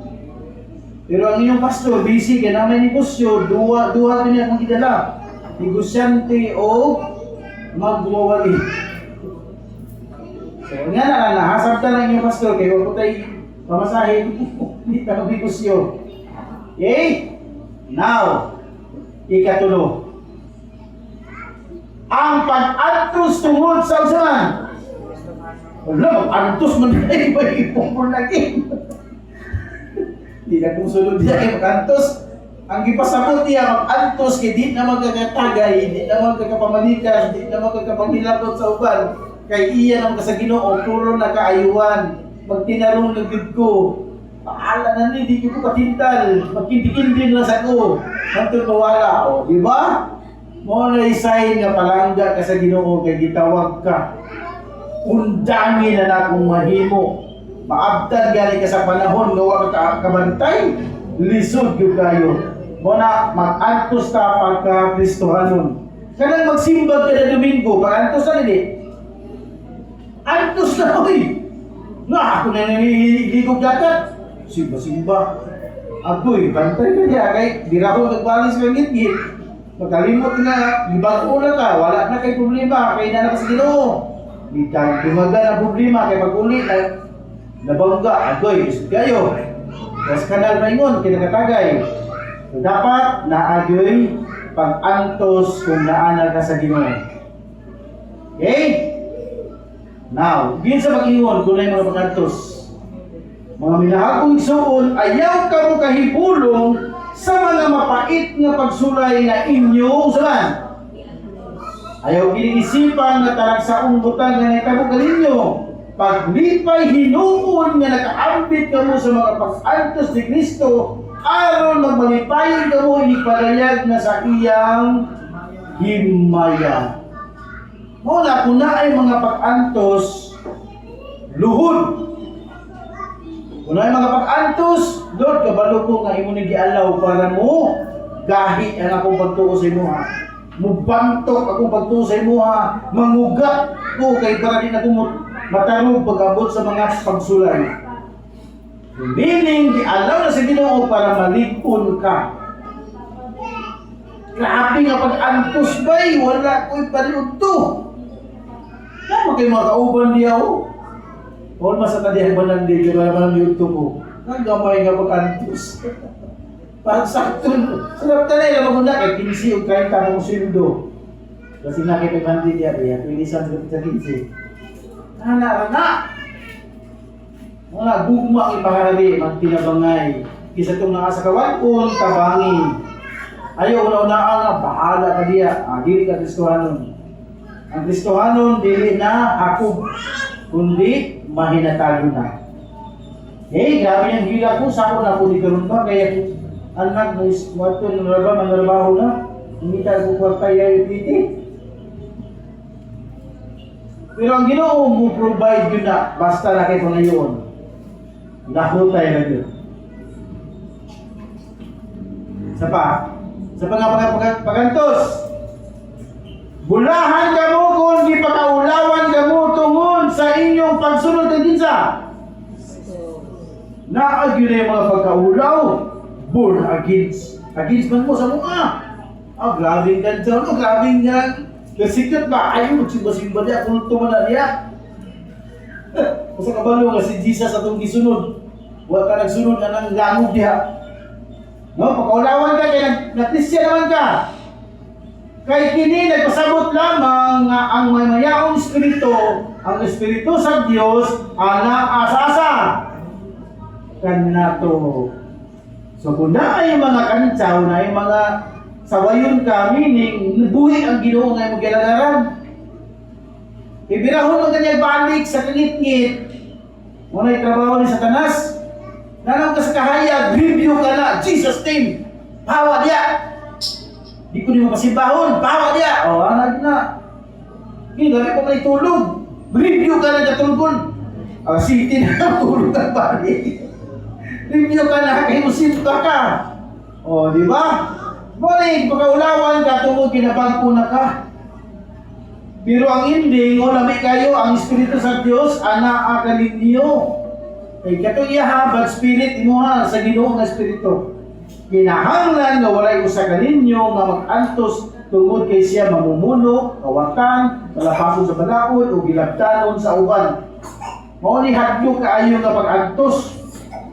Pero ang inyong pastor, busy, kaya naman negosyo, duha din akong idala. Negosyante o magwawali. So, nga na nahasab ka lang inyong pastor, kaya huwag ko tayo pamasahin, hindi ka magbigosyo. Okay? Now, ikatulo. Ang pag-antos tungod sa usahan. Wala, mag-antos man tayo, may ipong lagi. Hindi na kung sunod niya ay mag-antos. Ang ipasabot niya, mag-antos, kaya di na magkakatagay, di na magkakapamalikas, di na magkakapangilapot sa uban. Kay iya naman ka sa Ginoo, puro na kaayuan. Magtinarong na gid ko. Paala na ni, di ko katintal. Magkindi-kindi lang sa ko. Hantod mawala, o, di ba? Mo na isay nga palangga ka sa Ginoo kay gitawag ka. Undami na nakong mahimo. Maabtan gali ka sa panahon nga wa ka kabantay. Lisod gyud kayo. Mo na mag-antos ta pagka Kristohanon. Kanang magsimbag ka na Domingo, pag-antos na nili. Antos na oy. Nga ako na nililigog dagat. Simba-simba. Agoy, bantay ka niya kay dirako nagbalis ng ngit-ngit. Pagkalimot na, libago na ka, wala na kay problema, kay na sa Ginoo. Di ka dumaga na problema, kay pag-uli na nabangga, agoy, isip kayo. Mas kanal maingon kinakatagay. So, dapat naagyoy pag-antos kung naana ka sa Ginoo. Okay? Now, din sa mag-ingon kung na mga pag-antos. Mga minahagong igsoon, ayaw ka mo kahipulong sa mga mapait nga pagsulay na inyo usaban. Ayaw giniisipan nga tarag sa umbutan nga naitabo kaninyo. Paglipay hinuon nga nakaambit ka mo sa mga pag-antos ni Kristo, aron magmalipayon ka mo inipalayag na sa iyang himaya. Muna kung na ay mga pag-antos, luhod. Kung na ay mga pag-antos, Lord, kabalo ko nga imo ni gialaw para mo gahi ang akong pagtuo sa imo ha. Mubantok akong pagtuo sa imo ha. Mangugat ko kay para din ako matarong pag-abot sa mga pagsulay. Meaning, gialaw na sa Ginoo para maligpon ka. Grabe nga pag-antos ba'y wala ko'y paliod to. Kaya kayo mga kauban niya o. All masakadihan ba ng video para mga YouTube ko. Nagamay nga pag-antos. Parang sakto. Sarap talay lang mo na kay 15 o kahit tamang sildo. Kasi nakipagpandi niya kaya 20 sa 15. Rana! Mga gugma ang ipahari, magtinabangay. Kisa itong nasa kawan-on, tabangi. Ayaw una-unaan nga, bahala ka diya. Dili ka Kristohanon. Ang Kristohanon, dili na hakog, kundi mahinatago na. Grabe yung hila ko, sako na po di karoon ba? Kaya anak, may wato, manarabaho na. Hindi tayo kukwarta yung piti. Pero ang Ginoo mo provide yun na, basta na kayo ngayon. Nahutay na yun. Sa pagantos. Bulahan ka mo kung di pakaulawan ka mo tungod sa inyong pagsunod ng dinsa. Naagyo na yung mga pagkaulaw. Born against. Against man mo sa mukha. Grabing ganyan. Grabing yan. Kasikat ba? Ayaw magsimba-simba niya. Kung tumana niya. Kasi kabalo nga si Jesus atong gisunod. Huwag ka nagsunod na nang langog niya. No? Pagkaulawan ka, kaya nag-Christian naman ka. Kay kini nagpasabot lamang nga ang may mayaong espiritu, ang espiritu sa Dios ana asa-asa kanato. So kung na ay mga kantsaw na ay mga sawayon ka, meaning buhi ang Ginoo nga imong gilagaran. Ibirahon ang kanyang balik sa kanitngit. Muna'y trabaho ni Satanas. Nanong ka sa kahayag, review ka na, Jesus name, pawa diya. Di ko di mo pasimbahon, bawa niya. Anak na. Hindi, gabi ko may tulog. Review ka na katulgon. City na tulog ang balik. Review ka na, kayo simpa ka. Di ba? Balik, pagkaulawan ka, tungkol kinabangko na ka. Pero ang ending, labi kayo, ang Espiritu sa Diyos, anaa ka ninyo. Kaya kato iya ha, bad spirit, imuha sa Ginoo ng Espiritu. Kinahanglan nga walay usa ka ninyo nga mag-antos tungod kay siya mamumuno, kawatan, malapason sa balaod o gilabtanon sa uban. Mao ni hadyo kaayo nga pag-antos.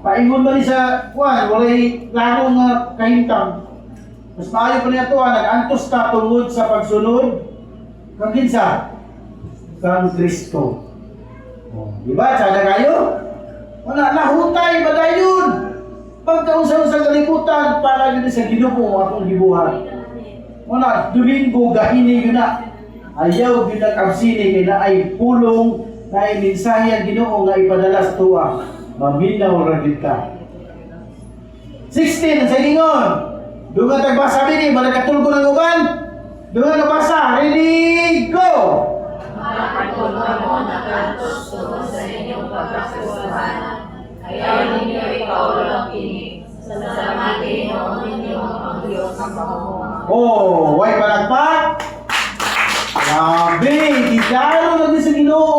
Paingon ba ni sa walay klaro nga kahintang. Mas maayo pa niya to nag-antos ka tungod sa pagsunod kang kinsa kang Kristo. Di ba? Sada kayo? Wala lahutay badayon. Pagkausap sa kalibutan para gini sa Ginoo akong gibuhat. Wala Domingo gahini yun na. Ayaw yun na kapsini kay na ay pulong na ay mensahe ang Ginoo nga ipadala sa tuwa. Maminaw ra gid ka. 16 sa gingon. Doon nga tagbasa bini, malakatulgo ng uban. Doon nga nabasa, ready, go! Makatulog mo na kantos tungkol sa inyong pagkakasuhan. Ayaw ninyo ikaulong kinig. Salamat Ginoo ninyo ang Diyos ng pamumuhay. Way palakpak. Grabe, gidaro na din sa Ginoo.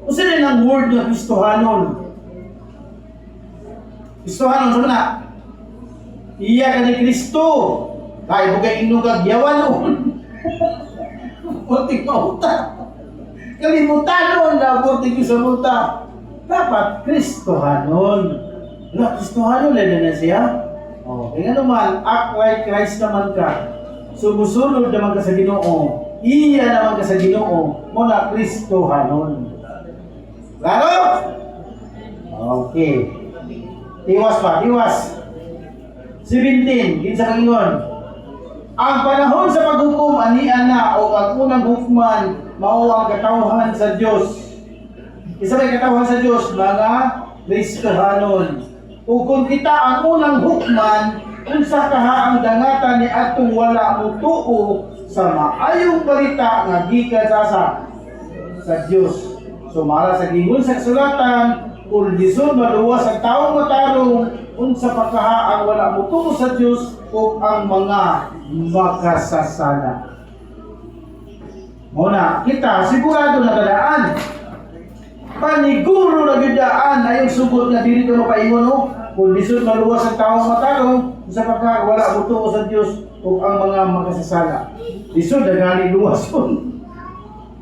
Usa rin ang word ng Kristohanon. Kristohanon sa na. Iya ka ni Kristo. Kaya bugay inugag yawan. Porting mauta. Kalimutan nun na porting sa muta. Dapat Kristohanon. Wala, Kristohano na siya. Oh, kaya naman, act like Christ naman ka. Sumusunod naman ka sa Ginoo. Iya naman ka sa Ginoo. Muna Kristohanon. Klaro? Okay. Iwas pa, iwas. 17, din sa Panginoon. Ang panahon sa paghukom anian na o ang unang hukman mao ang katawhan sa Dios. Isa may katawhan sa Dios, mga Kristohanon. Ug kung kita ang unang hukman, unsa kaha ang dangatan ni atong wala mutuo sa maayong balita nga gikan sa Dios. So mara sa gingon sa kasulatan, kung lison maluwas ang taong matarong, unsa pa kaha ang wala mutuo sa Dios o ang mga makasasala. Muna, kita sigurado na tadaan. Paniguro na gidaan na yung sugot nga dili ko mapaingon no. Kung lisod maluwas ang taong matarong, sa pagka wala mutuo sa Dios o ang mga makasasala. Lisod na gani luwason.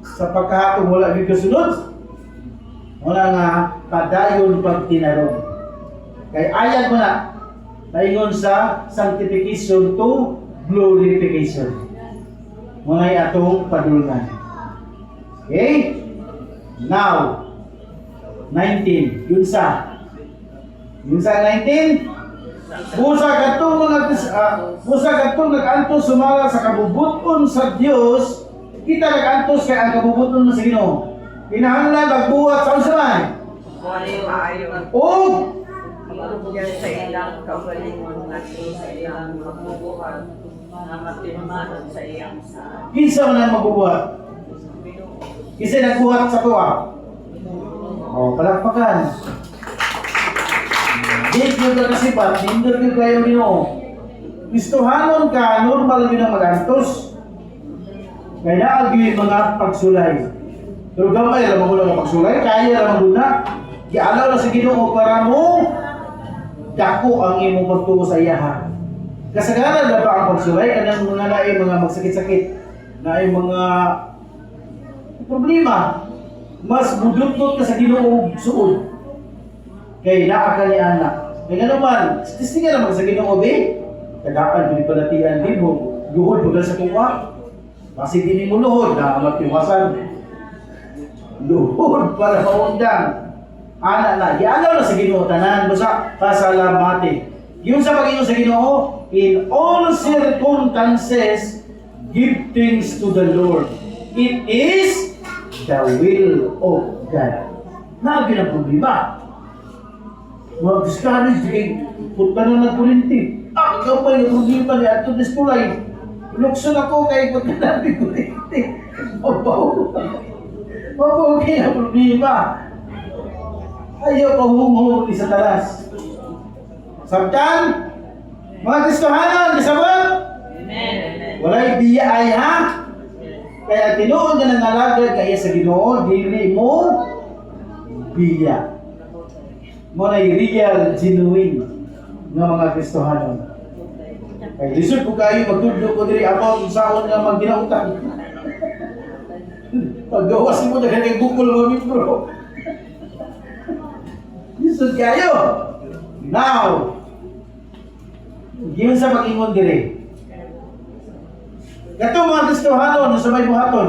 Sa pagkahatong wala gid kasunod. Muna nga padayon pag tinarong. Kay ayat mo na paingon sa sanctification to glorification. Muna atong padulungan. Okay? Now 19, yun sa 19, busa katong nag-antos sumala sa kabubuton sa Dios, kita nag-antos kay ang kabubuton sa Ginoo. Kinahanglan magbuhat sa usaman. O Yan sa ilang kabalingon na sa ilang magbubuhat na matinumanan sa iyang saan. kinsa man ang magbubuhat? Kinsa nagbuhat sa tuwa? O, palakpakan. Di ko ka kasipat, hindi ko kayo Ginoo. Kristohanon ka, normal yun ang mag-antos. Kaya naagyo yung mga pagsulay. Pero gamay lang mo lang ang pagsulay, kaya lang muna. Gialaw na sa Ginoo para mo dako ang imong pagtuo sa iyaha. Kasagaran na ba ang pagsulay? Kanang mga naay mga magsakit-sakit, naay mga problema. Mas budlutot ka sa Ginoo suod. Kay naa ka ni anak. Kaya naman, statistika naman sa Ginoo be. Kadakan dili palatian din mo. Luhod pagka sa kuwa. Kasi dili mo luhod na magtiwasan. Luhod para maundang. Anak na, ialaw na sa Ginoo tanan basta pasalamati. Yung sa pag-ingon sa Ginoo, in all circumstances, give thanks to the Lord. It is the will of God. Nabi ng problema. Mga discourage, punta na nagkulinti. Ikaw pa yung problema ni Ato Destulay. Lukson ako kay punta na nagkulinti. Mabaw kaya problema. Ayaw pa humuhuli sa talas. Sabtan, mga Kristohanon, kasabot? Amen. Walay biya ay ha? Kaya tinuod na nangalagad kaya sa Ginoo, dili mo biya. Mo na real, genuine nga mga Kristohanon. Kaya lisod po kayo magtudlo ko diri about kung saan nga magginautan. Paggawas mo na kanyang bukol mga membro. Lisod kayo. Now, giyon sa pag-ingon diri. Kato mga Kristohanon, sa may buhaton.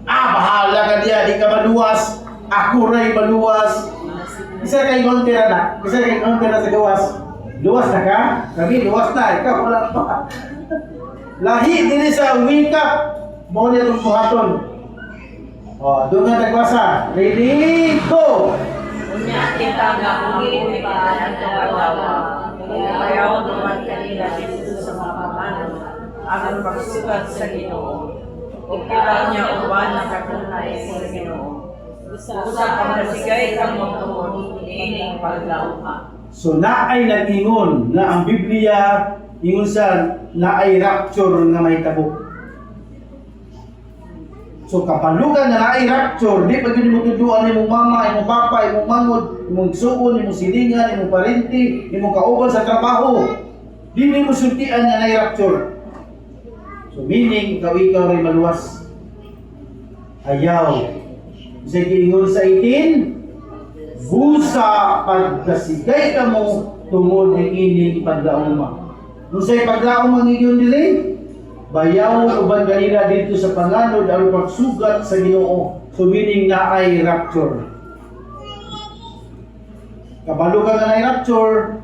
Bahala ka diya, di ka maluwas. Ako ray maluwas. Isa kay kontera na. Isa kay kontera sa gawas. Luwas na ka? Kami, luwas na. Ikaw wala pa. Lahi dili sa wake up. Mo niya itong buhaton. Doon nga nagwasa. Ready, go! Unya kita nga uli pa ang tawa. Kaya naman kanila dito sa mga pamanan ang pagsukat sa Ginoo. O kita niya uban na katunay sa Ginoo. Usa ka masigay kang magtuon ining paglauma. So naay nag-ingon na ang Biblia ingon sa naay rapture nga may tabok. So kapalugan na naay rapture, di pag mo tuduan imong mama, imong papa, imong mangod, imong suon, imong silingan, imong parente, imong kauban sa trabaho. Di mo sultian nga naay rapture. So meaning ikaw ray maluwas. Ayaw. Sa ingon sa 18, Busa pagkasigay ka mo tungod ng ining paglauma. Kung sa'y paglauma ng iyon dili, bayaw uban kanila dito sa panganod ang pagsugat sa Ginoo. So meaning na ay rapture. Kabalo ka na ay rapture,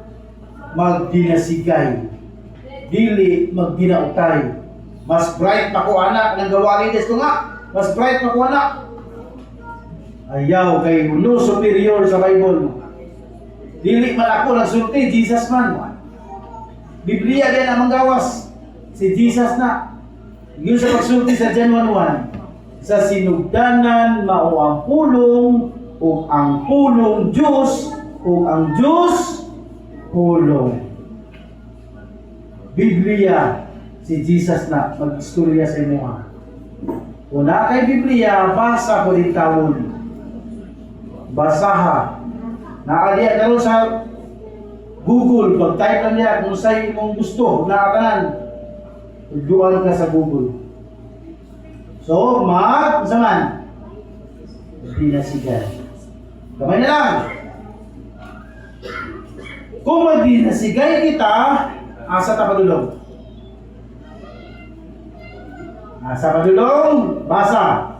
magdinasigay. Dili magdinautay. Mas bright pa ko anak ng gawalides ko nga. Mas bright pa ko anak. Ayaw kay no superior sa Bible. Dili man ako nagsulti, Jesus man. Biblia din ang manggawas. Si Jesus na. Yun sa pagsulti sa John 1:1. Sa sinugdanan mao ang pulong o ang pulong Diyos o ang Diyos pulong. Biblia, si Jesus na mag-istorya sa imuha. Kung na kay Biblia, basa ko din tawon. Basaha. Naaliya karon sa Google, pag-type lang niya kung sa'yo mong gusto, nakakanan. Tuduan ka sa Google. So, saman. Dinasigay. Kamay na lang. Kung magdinasigay kita, asa ta padulong? Asa padulong? Basa.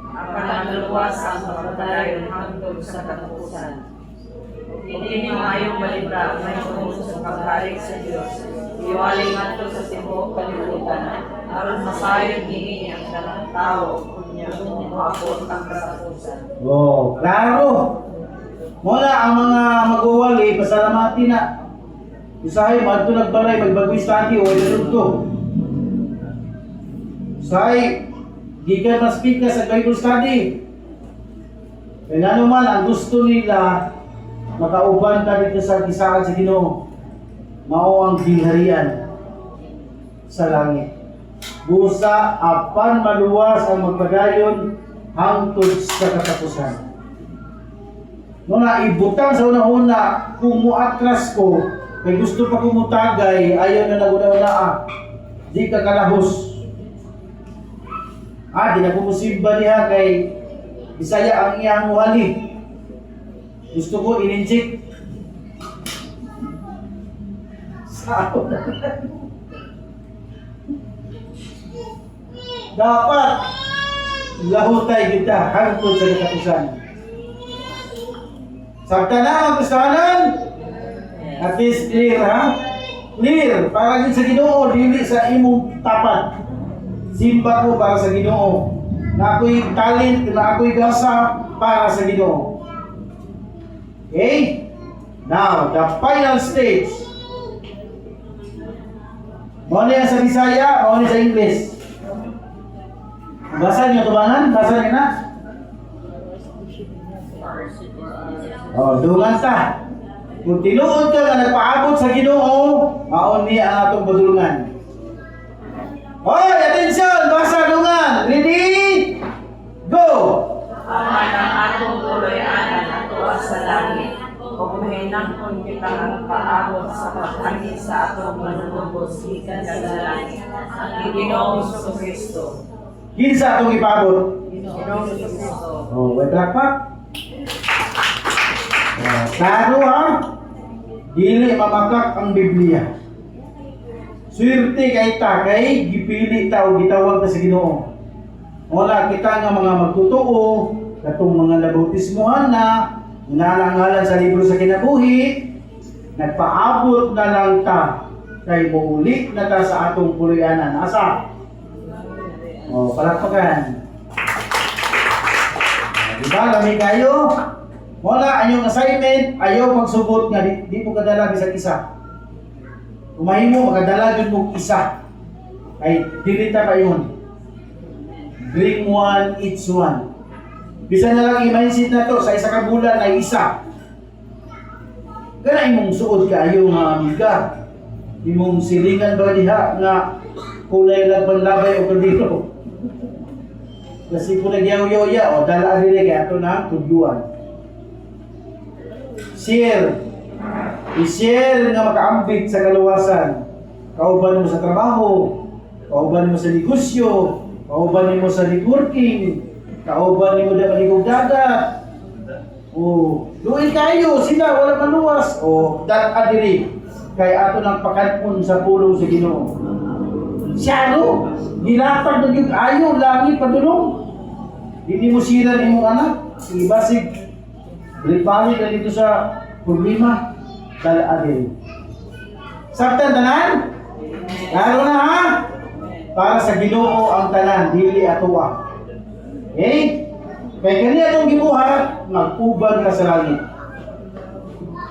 Ang pananaluwas ang mapagdalayon hangtod sa katapusan. Hindi niyo mayong balibra may tungkol sa paghalik sa Diyos. Iwaling ato sa tibuok kalibutan. Aron masayod niya ang dalang tao kunya umabot ang katapusan. Oh, klaro. Mula ang mga mag-uwali, pasalamati na. Usahay, madto nagbalay, magbagoy study o ilunto. Usahay, di ka mas-speak ka sa Bible study. Kaya naman, ang gusto nila, makauban ka dito sa gisaan sa Ginoo. Mao ang dinharian sa langit. Busa, apan maluwas ang magpadayon hangtod sa katapusan. Muna ibutang sa una-una, kung muatras ko, kay gusto pa kumutagay, ayaw na naguna-una di ka kalahos. Di na kumusimba niya kay Bisaya ang iyang muhali. Gusto ko ininjik. Sao na. Dapat lahutay kita hangtod sa katapusan. Sabta na ang pustahanan. At least clear, ha? Clear. Para din sa Ginoo, dili sa imong tapat. Simba ko para sa Ginoo. Na ako'y talent, na ako'y gasa para sa Ginoo. Okay? Now, the final stage. Muna yan sa Bisaya, muna sa English. Basa niyo tubangan? Basa niyo na? Dungan ta. Kung tinuod ka na nagpaabot sa Ginoo, maon niya ang atong padulungan. Hoy, attention! Basa dungan! Ready? Go! Aman ang atong tuloy-anan ato sa langit. Kung mahinangkon kita ang paabot sa paghangin sa atong manunubos gikan sa langit. Ang Ginoong Kristo. Kinsa atong ipaabot? Ginoong Kristo. Wait lang pa. Klaro ha? Dili mamakak ang Biblia. Swerte kay ta kay gipili ta o gitawag ta sa Ginoo. Wala kita nga mga magtutuo, katong mga nabautismohan na, nalangalan sa libro sa kinabuhi, nagpaabot na lang ta kay muulit na ta sa atong puloy-anan. Asa? Palakpakan. Diba, lami kayo? Wala, anyong assignment, ayaw magsubot nga, di mo kadala bisag isa. Kumahin mo, makadala dun mo isa. Ay, dilita pa yun. Bring one, each one. Bisa na lang i-mindset na to, sa isa ka bulan ay isa. Kaya imong suod ka, ayaw nga amiga. Imong silingan ba diha nga kulay lagban labay o kaldiro. Kasi kung nagyaw-yaw-ya, o dala rin kaya ito na tudluan. Share. I-share nga makaambit sa kaluwasan. Kauban mo sa trabaho, kauban mo sa negosyo, kauban mo sa networking, kauban mo na maligog dagat. Luin kayo, sila wala maluwas. Dat adiri kay ato ng pakanon sa pulong sa Ginoo. Siya no, gilatag na gyud ayo langit padulong. Dili mo sira imong anak, ibasig. Ripali ka dito sa problema dal adiri. Sabtan tanan? Lalo na ha? Para sa Ginoo ang tanan, dili atuwa. Okay? Kaya kanya itong gibuhat, mag-uban ka sa langit.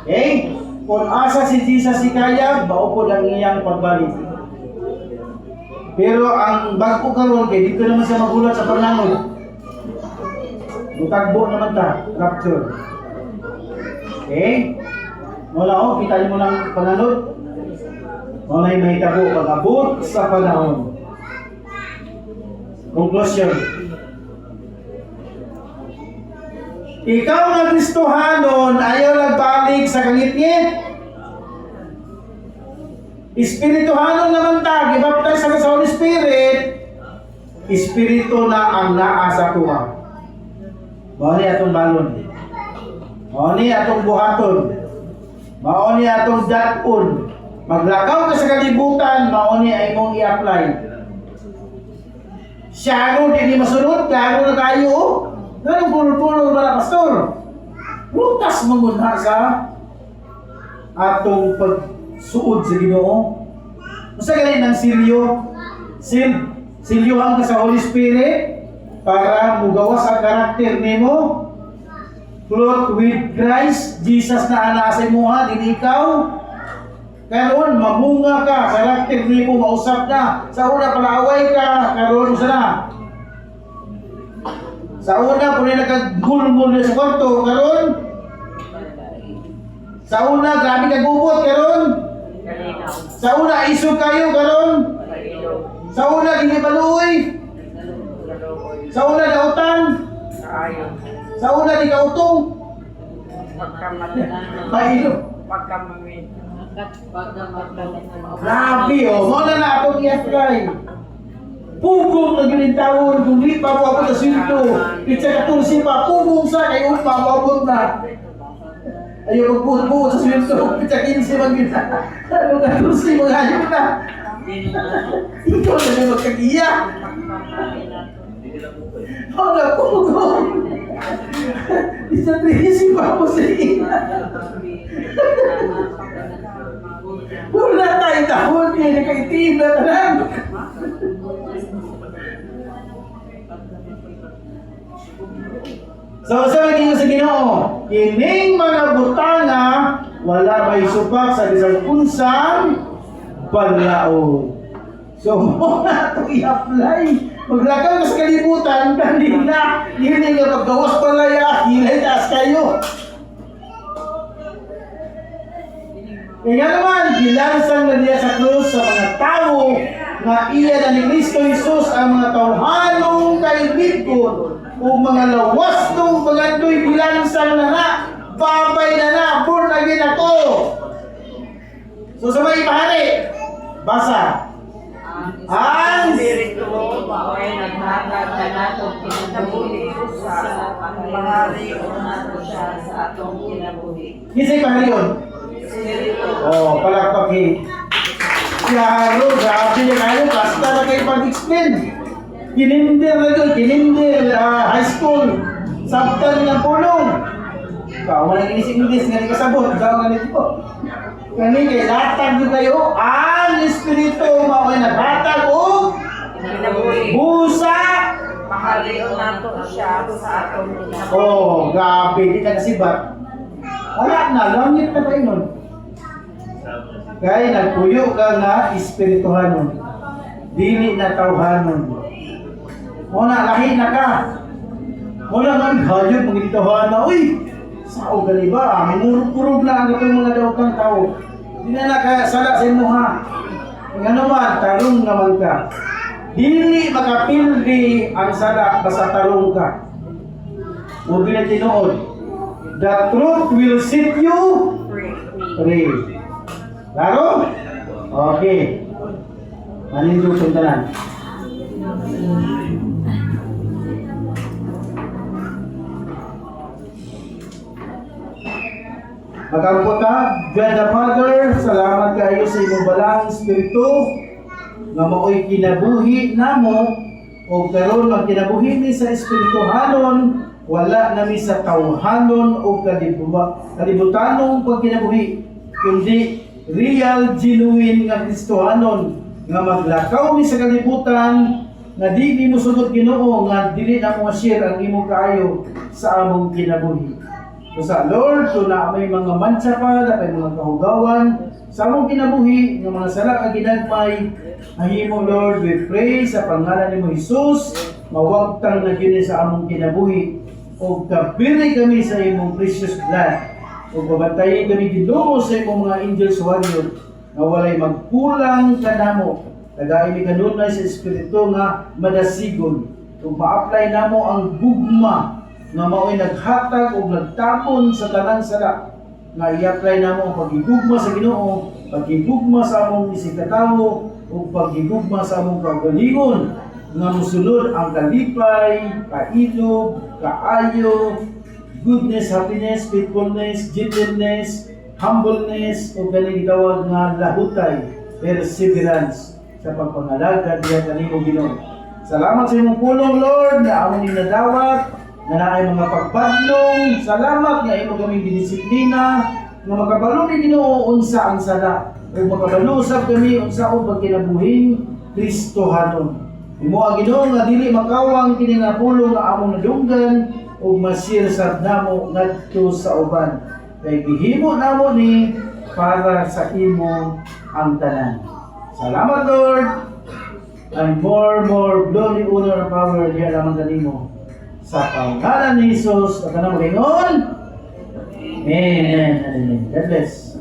Okay? Kung asa si Jesus si kaya, maupod ang iyang pagbalik. Pero ang bago karon kay dito naman siya magulat sa panganod. Mutagbo naman ta, rapture. Okay? Wala kita niyo mo lang panganod. Wala may tabo pag-abot sa panahon. Conclusion. Ikaw na Kristohanon, ayaw nagbalik sa kangit-ngit. Espirituhanon naman ta, gibaptize sa Holy Spirit. Espiritu na ang naa sa tuwa. Mao ni atong balon. Mao ni atong buhaton. Mao ni atong daton. Maglakaw ka sa kalibutan, mao ni ay mong i-apply. Siya di masunod, klaro na kayo. Ganun pulol-pulol ba pastor? Lutas mangunha sa atong pagsuod sa Ginoo. Usa ganin ng silyohan ka sa Holy Spirit para mugawas ang karakter nimo. Clothed with Christ, Jesus na ana sa imuha, din ikaw. Karon mamunga ka, karakter nimo mausap na. Sa una palaaway ka, karon usa na. Sa una, kung nagkagulmul sa kwarto, karon. Sa una, grabe kagubot, karon. Sa una, isog kayo, karon. Sa una, ginibaluoy. Sa una, dautan. Sa una, di kautong. Mahilo. Grabe, mo na atong i-apply. Pugong na ginitawon, kung di pa mo ako sa sweldo, pitsa 14 pa, pugong sa kay upa, mabot na. Ayaw magbuot-buot sa sweldo, pitsa 15 mag-gita. Ano ka 14, mag-hayop na. Ikaw na may magkagiya. Mga pugong. Pitsa 13 pa mo sa ina. Wala tayo tahon, hindi nakaitim na tanan. So, sabi sa Ginoo, kining mga butana wala may supak sa bisang unsang panlaon. So, mo na ito i-apply. Maglakaw ka sa kalibutan, kanina, yun nga paggawas palaya, hilay taas kayo. Kaya naman, gilansang na niya sa krus sa mga tao na iya na ni Kristo Jesus ang mga tawhanong kaibigod o mga lawas nung pagandoy bilansang na na, babay na, born again ako. So sa mga ipahari, basa. Ang Espiritu ay naghatag na natong kinabuhi sa pangyayari o nato siya sa atong kinabuhi. Kisay ipahari yun? Espiritu. Palakpakin. Klaro, grabe na kayo, basta na kayo pag-explain. Kinindir na doon, high school, sabtan ng pulong. Ikaw, walang inis-English, nga kasabot, ikaw nga nito. Kani kay latag nyo kayo, ang Espiritu mao'y naghatag o Kinabuhi. busa. Mahaliw nato siya sa atong kinabuhi. Grabe, di ka nasibat. Wala na, langit na kayo nun. Kaya nagpuyo ka nga espirituhanon, dili na tawhanon. Muna, lahi na ka. Muna nga, hayop, magigitawahan na, uy, sao gali ba? Mumurog-purog na ang itong mga daotang tao. Hindi na nakasala sa inyo ha. Nga naman, tarong naman ka. Dili makapildi ang sala, basta tarong ka. Huwag na tinood. The truth will set you free. Klaro? Okay. Manindog yung tanan. Magkampo ta, God the Father, salamat kayo sa imong balang Espiritu nga mao'y kinabuhi namo o karon magkinabuhi ni sa Espirituhanon, wala nami sa tawhanon o kalibutanong pagkinabuhi, kundi real, genuine nga Kristohanon nga maglakaw mi sa kalibutan nga di mo sugod Ginoo nga dili na mo share ang imong kaayo sa among kinabuhi. So sa Lord, kung na may mga mansa pa, na may mga kahugawan sa among kinabuhi, ng mga sala ka ginagmay, mahimo Lord, we pray sa pangalan ni mo Jesus, mawagtang na yun sa among kinabuhi, o kapili kami sa imong precious blood, o babantayin kami Ginoo sa imong mga angels warrior, na walay magkulang kanamo, tagay mi kanunay sa Espiritu nga madasigon, o ma-apply namo ang gugma nga mao'y naghatag o nagtapon sa tanang sala nga i-apply namo ang pagigugma sa Ginoo, pagigugma sa among isikatawo o pagigugma sa among kagalingon nga musulod ang kalipay, kailog, kaayo, goodness, happiness, faithfulness, gentleness, humbleness o ganing gitawag nga lahutay, perseverance sa pagpangalagad diya kanimo Ginoo. Salamat sa imong pulong Lord na among ninadawat na naay mga pagbadlong. Salamat nga imo kaming dinisiplina nga makabalo ni Ginoo unsa ang sala o makabalo usab kami unsa ang pagkinabuhing Kristohanon. Imo ang Ginoo nga dili makawang kini nga pulong nga among nadunggan ug masirsad namo ngadto sa uban. Kay gihimo namo ni para sa imo ang tanan. Salamat Lord. And more glory, honor, and power diya lamang kanimo. Sa pangalan ni Jesus, at anong lingon? Amen. Amen. God bless.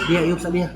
Dia, yuk sa dia.